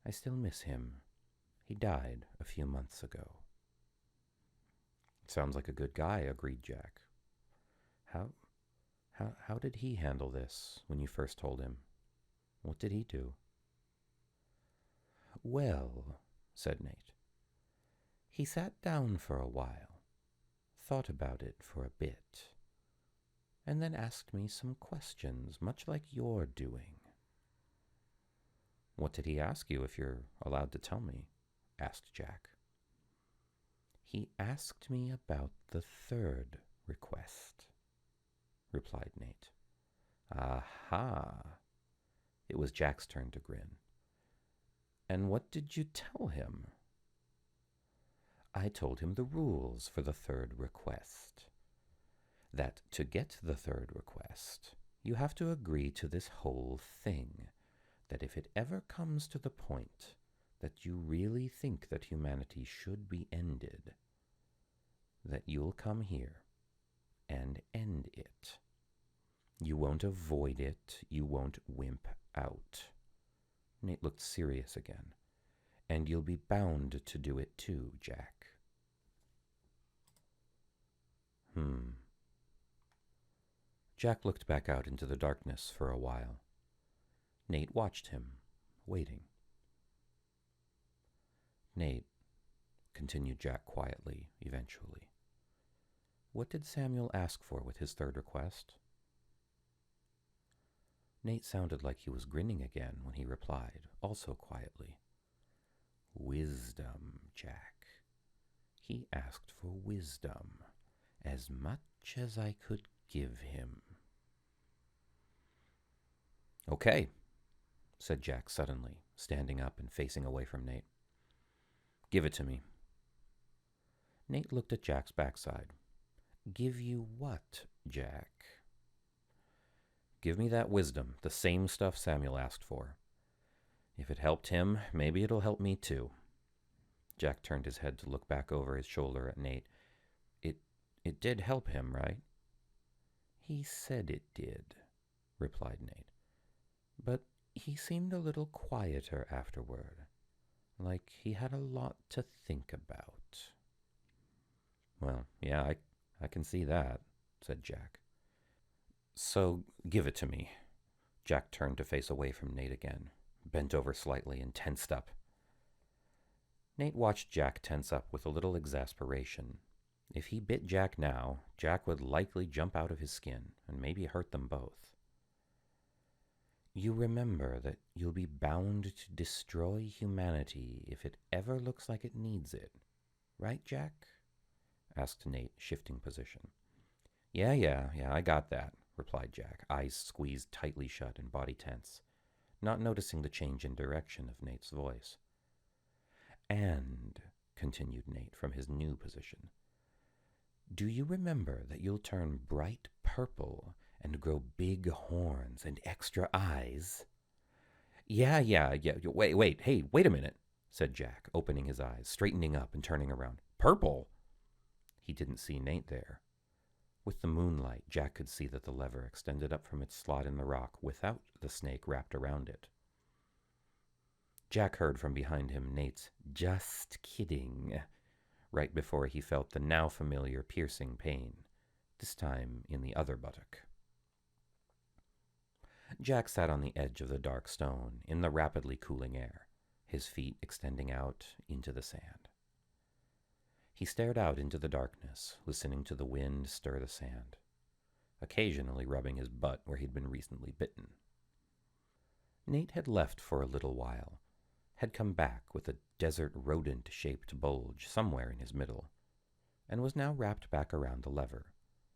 I still miss him. He died a few months ago. Sounds like a good guy, agreed Jack. How did he handle this when you first told him? What did he do? Well, said Nate, he sat down for a while, thought about it for a bit, and then asked me some questions, much like you're doing. What did he ask you, if you're allowed to tell me? Asked Jack. He asked me about the third request, replied Nate. Aha! It was Jack's turn to grin. And what did you tell him? I told him the rules for the third request. That to get the third request, you have to agree to this whole thing, that if it ever comes to the point that you really think that humanity should be ended, that you'll come here and end it. You won't avoid it, you won't wimp out. Nate looked serious again. And you'll be bound to do it too, Jack. Jack looked back out into the darkness for a while. Nate watched him, waiting. Nate, continued Jack quietly, eventually, what did Samuel ask for with his third request? Nate sounded like he was grinning again when he replied, also quietly. Wisdom, Jack. He asked for wisdom, as much as I could give him. Okay, said Jack suddenly, standing up and facing away from Nate. Give it to me. Nate looked at Jack's backside. Give you what, Jack? Give me that wisdom, the same stuff Samuel asked for. If it helped him, maybe it'll help me too. Jack turned his head to look back over his shoulder at Nate. It did help him, right? He said it did, replied Nate. But he seemed a little quieter afterward, like he had a lot to think about. Well, yeah, I can see that, said Jack. So give it to me. Jack turned to face away from Nate again, bent over slightly and tensed up. Nate watched Jack tense up with a little exasperation. If he bit Jack now, Jack would likely jump out of his skin and maybe hurt them both. You remember that you'll be bound to destroy humanity if it ever looks like it needs it, right, Jack? Asked Nate, shifting position. Yeah, I got that, replied Jack, eyes squeezed tightly shut and body tense, not noticing the change in direction of Nate's voice. And, continued Nate from his new position, do you remember that you'll turn bright purple and grow big horns and extra eyes? Yeah. Wait, hey, wait a minute, said Jack, opening his eyes, straightening up and turning around. Purple? He didn't see Nate there. With the moonlight, Jack could see that the lever extended up from its slot in the rock without the snake wrapped around it. Jack heard from behind him Nate's "just kidding," right before he felt the now familiar piercing pain, this time in the other buttock. Jack sat on the edge of the dark stone in the rapidly cooling air, his feet extending out into the sand. He stared out into the darkness, listening to the wind stir the sand, occasionally rubbing his butt where he'd been recently bitten. Nate had left for a little while, had come back with a desert rodent-shaped bulge somewhere in his middle, and was now wrapped back around the lever,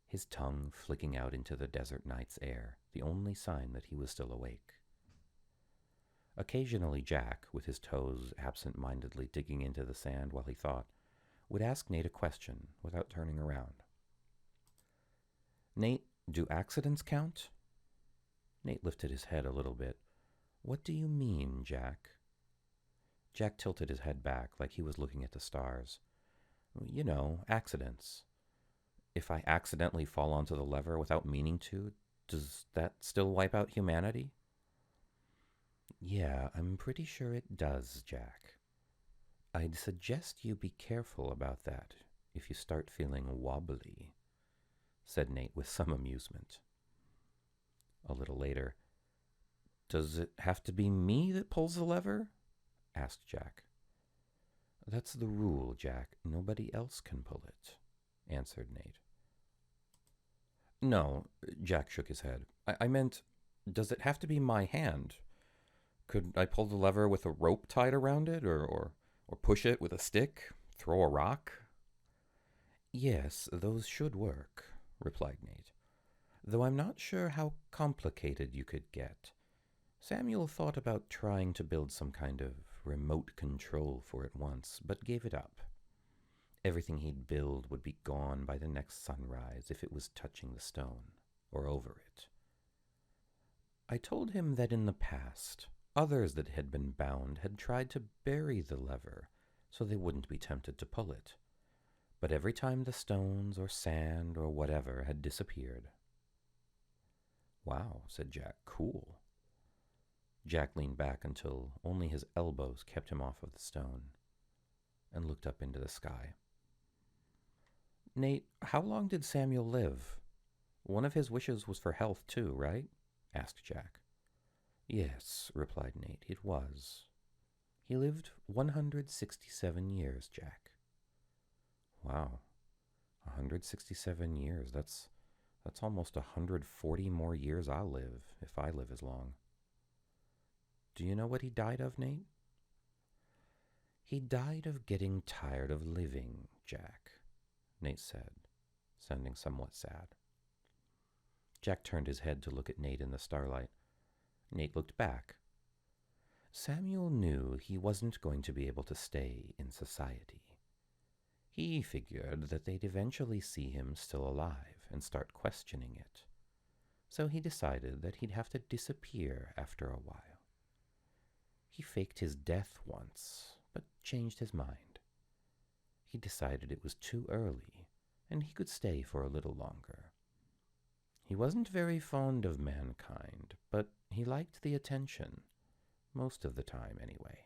his tongue flicking out into the desert night's air, the only sign that he was still awake. Occasionally Jack, with his toes absent-mindedly digging into the sand while he thought, would ask Nate a question without turning around. Nate, do accidents count? Nate lifted his head a little bit. What do you mean, Jack? Jack tilted his head back like he was looking at the stars. You know, accidents. If I accidentally fall onto the lever without meaning to, does that still wipe out humanity? Yeah, I'm pretty sure it does, Jack. I'd suggest you be careful about that if you start feeling wobbly, said Nate with some amusement. A little later, does it have to be me that pulls the lever? Asked Jack. That's the rule, Jack. Nobody else can pull it, answered Nate. No, Jack shook his head. I meant, does it have to be my hand? Could I pull the lever with a rope tied around it, or push it with a stick, throw a rock? Yes, those should work, replied Nate, though I'm not sure how complicated you could get. Samuel thought about trying to build some kind of remote control for it once, but gave it up. Everything he'd build would be gone by the next sunrise if it was touching the stone, or over it. I told him that in the past, others that had been bound had tried to bury the lever so they wouldn't be tempted to pull it. But every time the stones or sand or whatever had disappeared. Wow, said Jack, cool. Jack leaned back until only his elbows kept him off of the stone, and looked up into the sky. Nate, how long did Samuel live? One of his wishes was for health too, right? Asked Jack. Yes, replied Nate, it was. He lived 167 years, Jack. Wow, 167 years, that's almost 140 more years I'll live, if I live as long. Do you know what he died of, Nate? He died of getting tired of living, Jack, Nate said, sounding somewhat sad. Jack turned his head to look at Nate in the starlight. Nate looked back. Samuel knew he wasn't going to be able to stay in society. He figured that they'd eventually see him still alive and start questioning it. So he decided that he'd have to disappear after a while. He faked his death once, but changed his mind. He decided it was too early, and he could stay for a little longer. He wasn't very fond of mankind, but he liked the attention, most of the time anyway.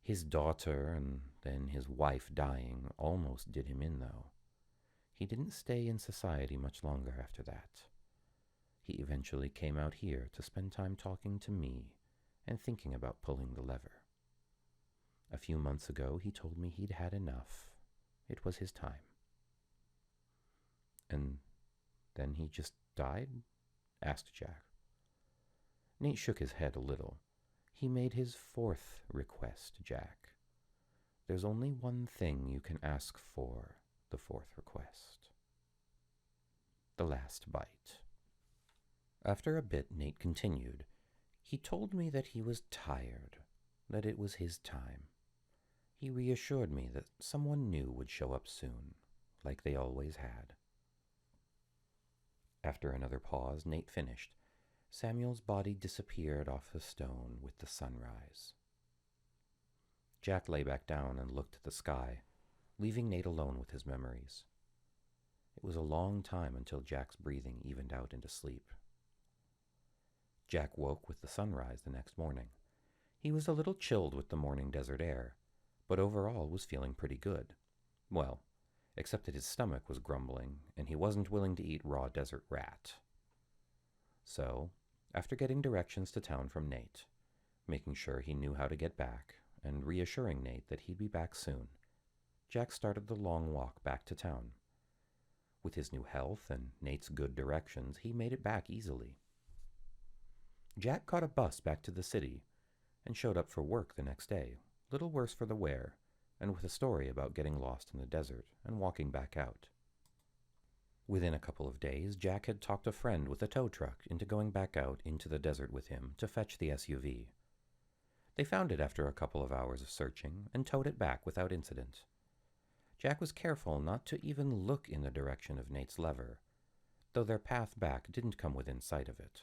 His daughter and then his wife dying almost did him in, though. He didn't stay in society much longer after that. He eventually came out here to spend time talking to me and thinking about pulling the lever. A few months ago, he told me he'd had enough. It was his time. And then he just died? Asked Jack. Nate shook his head a little. He made his fourth request, Jack. There's only one thing you can ask for the fourth request. The last bite. After a bit, Nate continued. He told me that he was tired, that it was his time. He reassured me that someone new would show up soon, like they always had. After another pause, Nate finished. Samuel's body disappeared off the stone with the sunrise. Jack lay back down and looked at the sky, leaving Nate alone with his memories. It was a long time until Jack's breathing evened out into sleep. Jack woke with the sunrise the next morning. He was a little chilled with the morning desert air, but overall was feeling pretty good. Well, except that his stomach was grumbling, and he wasn't willing to eat raw desert rat. So, after getting directions to town from Nate, making sure he knew how to get back, and reassuring Nate that he'd be back soon, Jack started the long walk back to town. With his new health and Nate's good directions, he made it back easily. Jack caught a bus back to the city and showed up for work the next day, little worse for the wear, and with a story about getting lost in the desert and walking back out. Within a couple of days, Jack had talked a friend with a tow truck into going back out into the desert with him to fetch the SUV. They found it after a couple of hours of searching and towed it back without incident. Jack was careful not to even look in the direction of Nate's lever, though their path back didn't come within sight of it.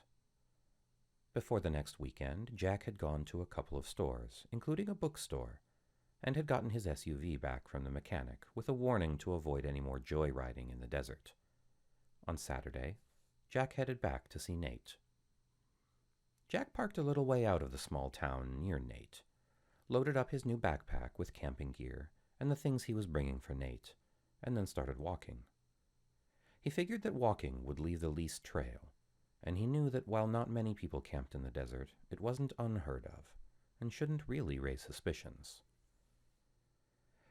Before the next weekend, Jack had gone to a couple of stores, including a bookstore, and had gotten his SUV back from the mechanic with a warning to avoid any more joyriding in the desert. On Saturday, Jack headed back to see Nate. Jack parked a little way out of the small town near Nate, loaded up his new backpack with camping gear and the things he was bringing for Nate, and then started walking. He figured that walking would leave the least trail, and he knew that while not many people camped in the desert, it wasn't unheard of, and shouldn't really raise suspicions.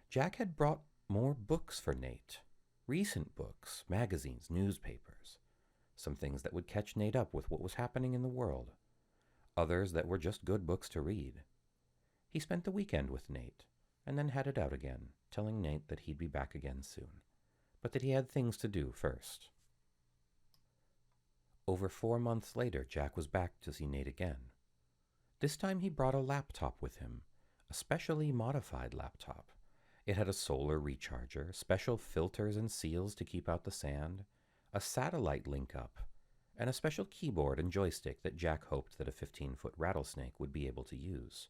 Jack had brought more books for Nate. Recent books, magazines, newspapers. Some things that would catch Nate up with what was happening in the world. Others that were just good books to read. He spent the weekend with Nate, and then headed out again, telling Nate that he'd be back again soon, but that he had things to do first. Over 4 months later, Jack was back to see Nate again. This time he brought a laptop with him, a specially modified laptop. It had a solar recharger, special filters and seals to keep out the sand, a satellite link-up, and a special keyboard and joystick that Jack hoped that a 15-foot rattlesnake would be able to use.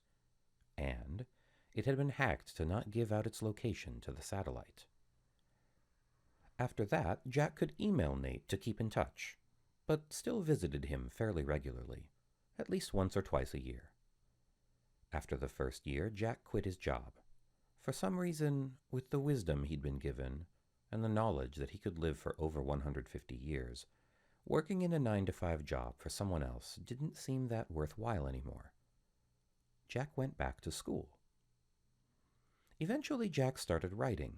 And it had been hacked to not give out its location to the satellite. After that, Jack could email Nate to keep in touch, but still visited him fairly regularly, at least once or twice a year. After the first year, Jack quit his job. For some reason, with the wisdom he'd been given, and the knowledge that he could live for over 150 years, working in a 9-to-5 job for someone else didn't seem that worthwhile anymore. Jack went back to school. Eventually, Jack started writing.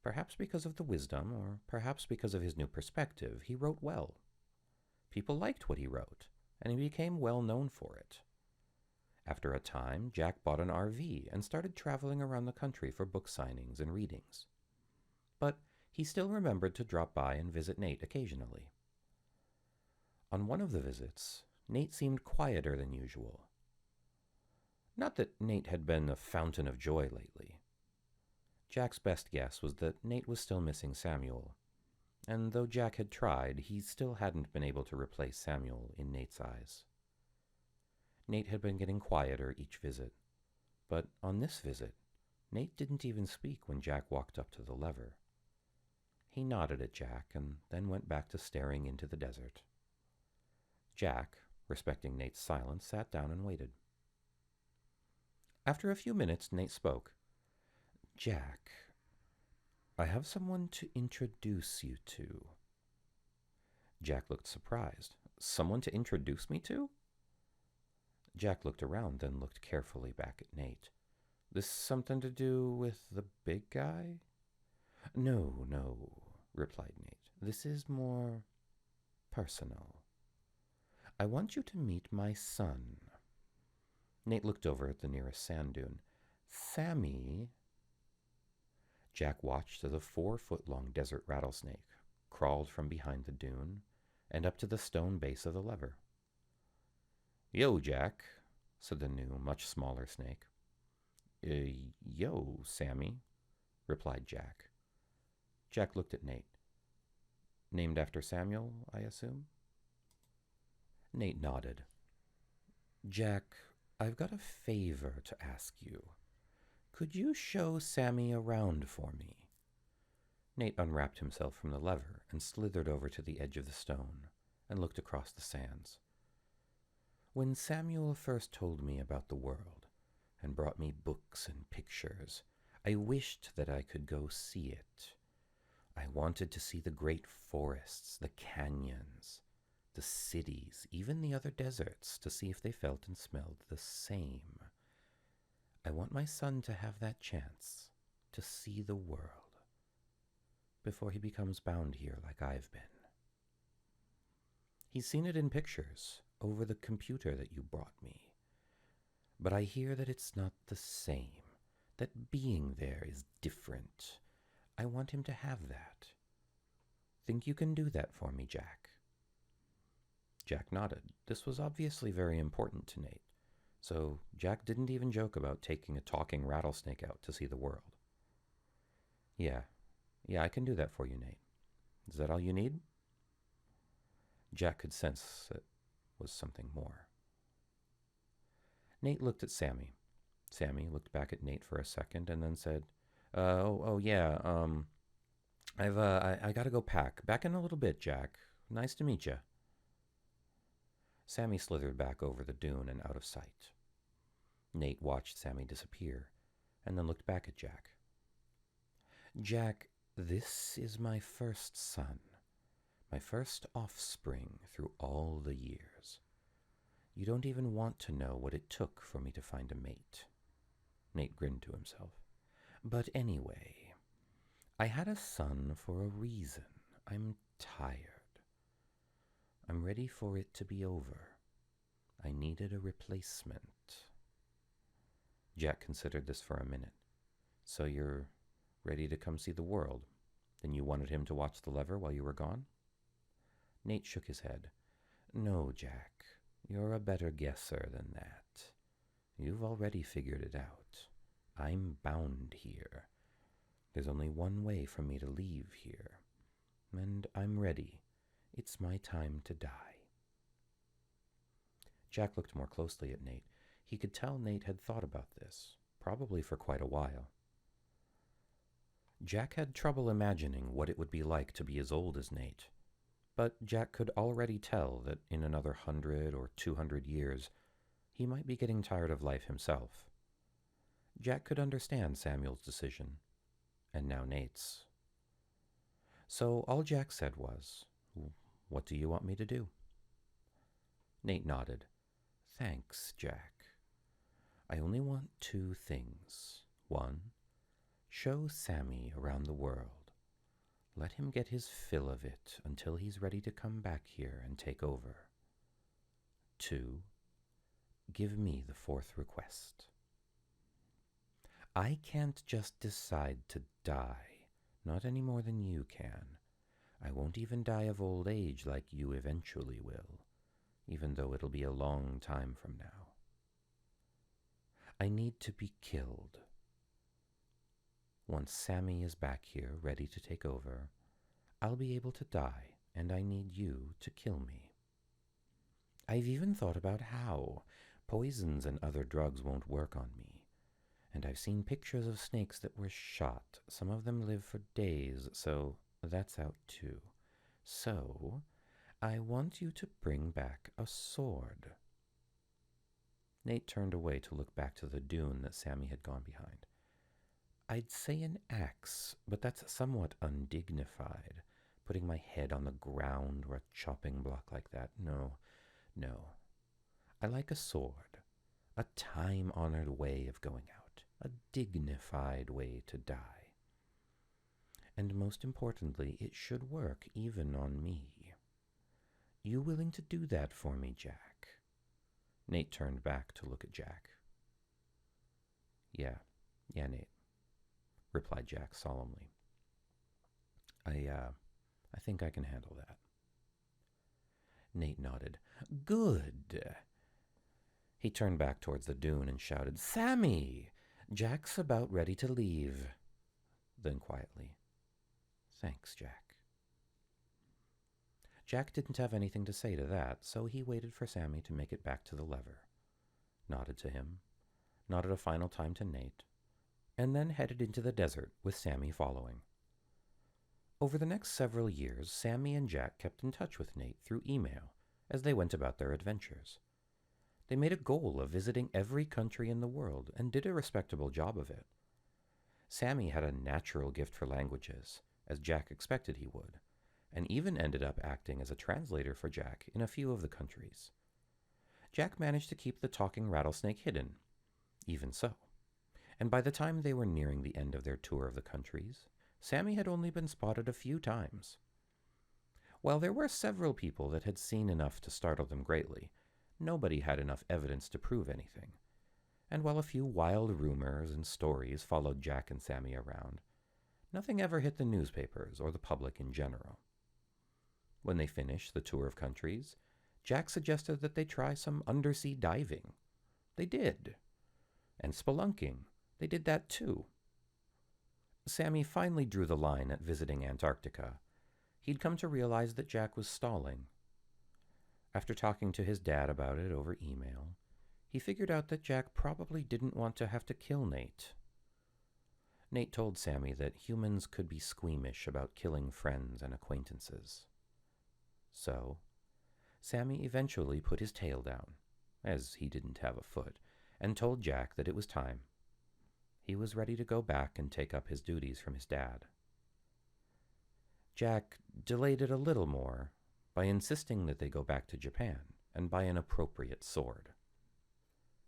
Perhaps because of the wisdom, or perhaps because of his new perspective, he wrote well. People liked what he wrote, and he became well known for it. After a time, Jack bought an RV and started traveling around the country for book signings and readings. But he still remembered to drop by and visit Nate occasionally. On one of the visits, Nate seemed quieter than usual. Not that Nate had been a fountain of joy lately. Jack's best guess was that Nate was still missing Samuel, and though Jack had tried, he still hadn't been able to replace Samuel in Nate's eyes. Nate had been getting quieter each visit, but on this visit, Nate didn't even speak when Jack walked up to the lever. He nodded at Jack and then went back to staring into the desert. Jack, respecting Nate's silence, sat down and waited. After a few minutes, Nate spoke. "Jack, I have someone to introduce you to." Jack looked surprised. "Someone to introduce me to?" Jack looked around, then looked carefully back at Nate. "This something to do with the big guy?" No, replied Nate. "This is more personal. I want you to meet my son." Nate looked over at the nearest sand dune. "Sammy." Jack watched as a 4-foot-long desert rattlesnake crawled from behind the dune and up to the stone base of the lever. "Yo, Jack," said the new, much smaller snake. Yo, Sammy," replied Jack. Jack looked at Nate. "Named after Samuel, I assume?" Nate nodded. "Jack, I've got a favor to ask you. Could you show Sammy around for me?" Nate unwrapped himself from the lever and slithered over to the edge of the stone and looked across the sands. "When Samuel first told me about the world and brought me books and pictures, I wished that I could go see it. I wanted to see the great forests, the canyons, the cities, even the other deserts, to see if they felt and smelled the same. I want my son to have that chance to see the world before he becomes bound here like I've been. He's seen it in pictures over the computer that you brought me, but I hear that it's not the same, that being there is different. I want him to have that. Think you can do that for me, Jack?" Jack nodded. This was obviously very important to Nate, so Jack didn't even joke about taking a talking rattlesnake out to see the world. Yeah, I can do that for you, Nate. Is that all you need?" Jack could sense it was something more. Nate looked at Sammy. Sammy looked back at Nate for a second and then said, I gotta go pack. Back in a little bit, Jack. Nice to meet you." Sammy slithered back over the dune and out of sight. Nate watched Sammy disappear and then looked back at Jack. "Jack, this is my first son, my first offspring through all the years. You don't even want to know what it took for me to find a mate." Nate grinned to himself. "But anyway, I had a son for a reason. I'm tired. I'm ready for it to be over. I needed a replacement." Jack considered this for a minute. "So you're ready to come see the world? Then you wanted him to watch the lever while you were gone?" Nate shook his head. "No, Jack. You're a better guesser than that. You've already figured it out. I'm bound here. There's only one way for me to leave here. And I'm ready. It's my time to die." Jack looked more closely at Nate. He could tell Nate had thought about this, probably for quite a while. Jack had trouble imagining what it would be like to be as old as Nate, but Jack could already tell that in another 100 or 200 years, he might be getting tired of life himself. Jack could understand Samuel's decision, and now Nate's. So all Jack said was, "What do you want me to do?" Nate nodded. "Thanks, Jack. I only want 2 things. 1, show Sammy around the world. Let him get his fill of it until he's ready to come back here and take over. 2, give me the fourth request. I can't just decide to die, not any more than you can. I won't even die of old age like you eventually will, even though it'll be a long time from now. I need to be killed. Once Sammy is back here, ready to take over, I'll be able to die, and I need you to kill me. I've even thought about how. Poisons and other drugs won't work on me. And I've seen pictures of snakes that were shot. Some of them live for days, so that's out too. So, I want you to bring back a sword. Nate turned away to look back to the dune that Sammy had gone behind. I'd say an axe, but that's somewhat undignified. Putting my head on the ground or a chopping block like that. No. I like a sword. A time-honored way of going out. A dignified way to die. And most importantly, it should work even on me. You willing to do that for me, Jack? Nate turned back to look at Jack. Yeah, Nate, replied Jack solemnly. I think I can handle that. Nate nodded. Good. He turned back towards the dune and shouted, Sammy! Jack's about ready to leave. Then quietly, Thanks, Jack. Jack didn't have anything to say to that, so he waited for Sammy to make it back to the lever, nodded to him, nodded a final time to Nate, and then headed into the desert with Sammy following. Over the next several years, Sammy and Jack kept in touch with Nate through email as they went about their adventures. They made a goal of visiting every country in the world and did a respectable job of it. Sammy had a natural gift for languages, as Jack expected he would, and even ended up acting as a translator for Jack in a few of the countries. Jack managed to keep the talking rattlesnake hidden, even so, and by the time they were nearing the end of their tour of the countries, Sammy had only been spotted a few times. While there were several people that had seen enough to startle them greatly, nobody had enough evidence to prove anything. And while a few wild rumors and stories followed Jack and Sammy around, nothing ever hit the newspapers or the public in general. When they finished the tour of countries, Jack suggested that they try some undersea diving. They did. And spelunking. They did that too. Sammy finally drew the line at visiting Antarctica. He'd come to realize that Jack was stalling. After talking to his dad about it over email, he figured out that Jack probably didn't want to have to kill Nate. Nate told Sammy that humans could be squeamish about killing friends and acquaintances. So, Sammy eventually put his tail down, as he didn't have a foot, and told Jack that it was time. He was ready to go back and take up his duties from his dad. Jack delayed it a little more by insisting that they go back to Japan and buy an appropriate sword.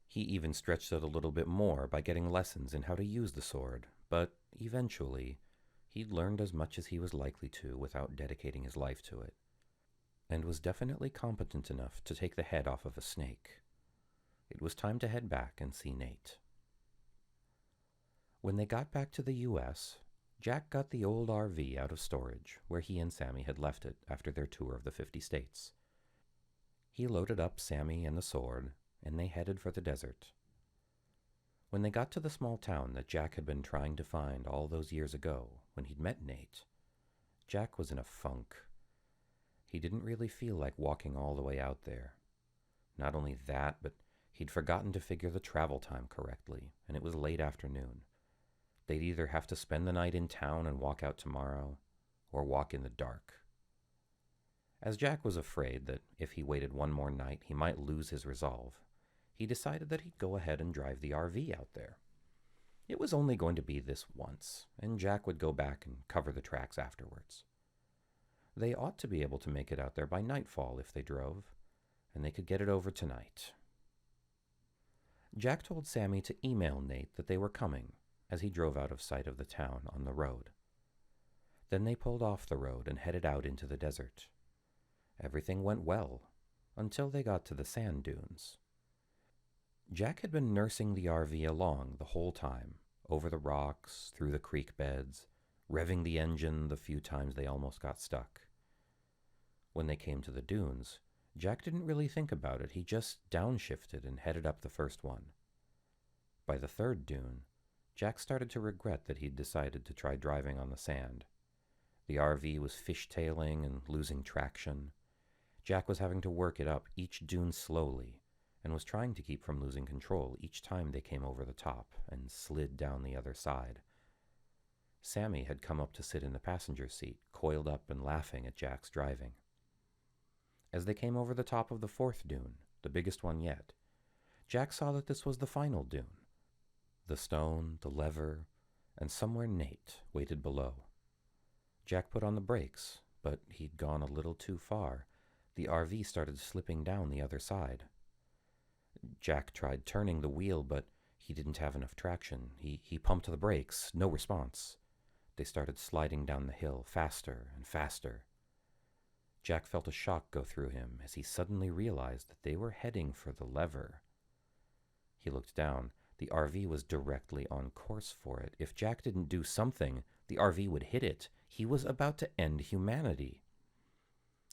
He even stretched it a little bit more by getting lessons in how to use the sword, but eventually he'd learned as much as he was likely to without dedicating his life to it, and was definitely competent enough to take the head off of a snake. It was time to head back and see Nate. When they got back to the U.S., Jack got the old RV out of storage, where he and Sammy had left it after their tour of the 50 states. He loaded up Sammy and the sword, and they headed for the desert. When they got to the small town that Jack had been trying to find all those years ago when he'd met Nate, Jack was in a funk. He didn't really feel like walking all the way out there. Not only that, but he'd forgotten to figure the travel time correctly, and it was late afternoon. They'd either have to spend the night in town and walk out tomorrow, or walk in the dark. As Jack was afraid that if he waited one more night he might lose his resolve, he decided that he'd go ahead and drive the RV out there. It was only going to be this once, and Jack would go back and cover the tracks afterwards. They ought to be able to make it out there by nightfall if they drove, and they could get it over tonight. Jack told Sammy to email Nate that they were coming as he drove out of sight of the town on the road. Then they pulled off the road and headed out into the desert. Everything went well until they got to the sand dunes. Jack had been nursing the RV along the whole time, over the rocks, through the creek beds, revving the engine the few times they almost got stuck. When they came to the dunes, Jack didn't really think about it. He just downshifted and headed up the first one. By the third dune, Jack started to regret that he'd decided to try driving on the sand. The RV was fishtailing and losing traction. Jack was having to work it up each dune slowly and was trying to keep from losing control each time they came over the top and slid down the other side. Sammy had come up to sit in the passenger seat, coiled up and laughing at Jack's driving. As they came over the top of the fourth dune, the biggest one yet, Jack saw that this was the final dune. The stone, the lever, and somewhere Nate waited below. Jack put on the brakes, but he'd gone a little too far. The RV started slipping down the other side. Jack tried turning the wheel, but he didn't have enough traction. He pumped the brakes, no response. They started sliding down the hill, faster and faster. Jack felt a shock go through him as he suddenly realized that they were heading for the lever. He looked down. The RV was directly on course for it. If Jack didn't do something, the RV would hit it. He was about to end humanity.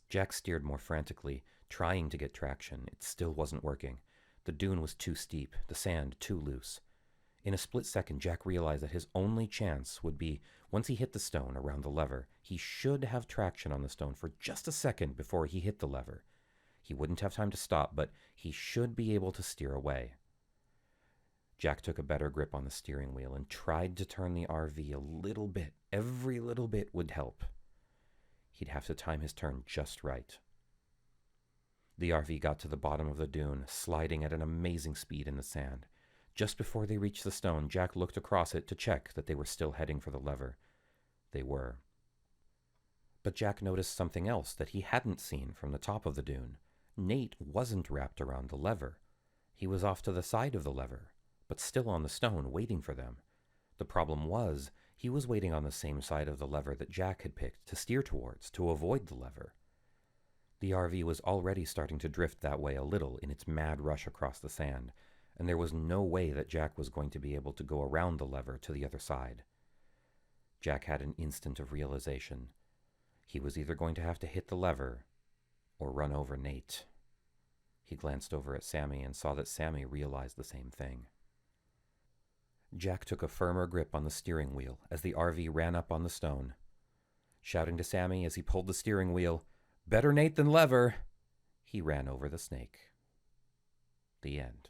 Jack steered more frantically, trying to get traction. It still wasn't working. The dune was too steep, the sand too loose. In a split second, Jack realized that his only chance would be, once he hit the stone around the lever, he should have traction on the stone for just a second before he hit the lever. He wouldn't have time to stop, but he should be able to steer away. Jack took a better grip on the steering wheel and tried to turn the RV a little bit. Every little bit would help. He'd have to time his turn just right. The RV got to the bottom of the dune, sliding at an amazing speed in the sand. Just before they reached the stone, Jack looked across it to check that they were still heading for the lever. They were. But Jack noticed something else that he hadn't seen from the top of the dune. Nate wasn't wrapped around the lever. He was off to the side of the lever, but still on the stone, waiting for them. The problem was, he was waiting on the same side of the lever that Jack had picked to steer towards, to avoid the lever. The RV was already starting to drift that way a little in its mad rush across the sand, and there was no way that Jack was going to be able to go around the lever to the other side. Jack had an instant of realization. He was either going to have to hit the lever or run over Nate. He glanced over at Sammy and saw that Sammy realized the same thing. Jack took a firmer grip on the steering wheel as the RV ran up on the stone. Shouting to Sammy as he pulled the steering wheel, "Better Nate than lever!" he ran over the snake. The end.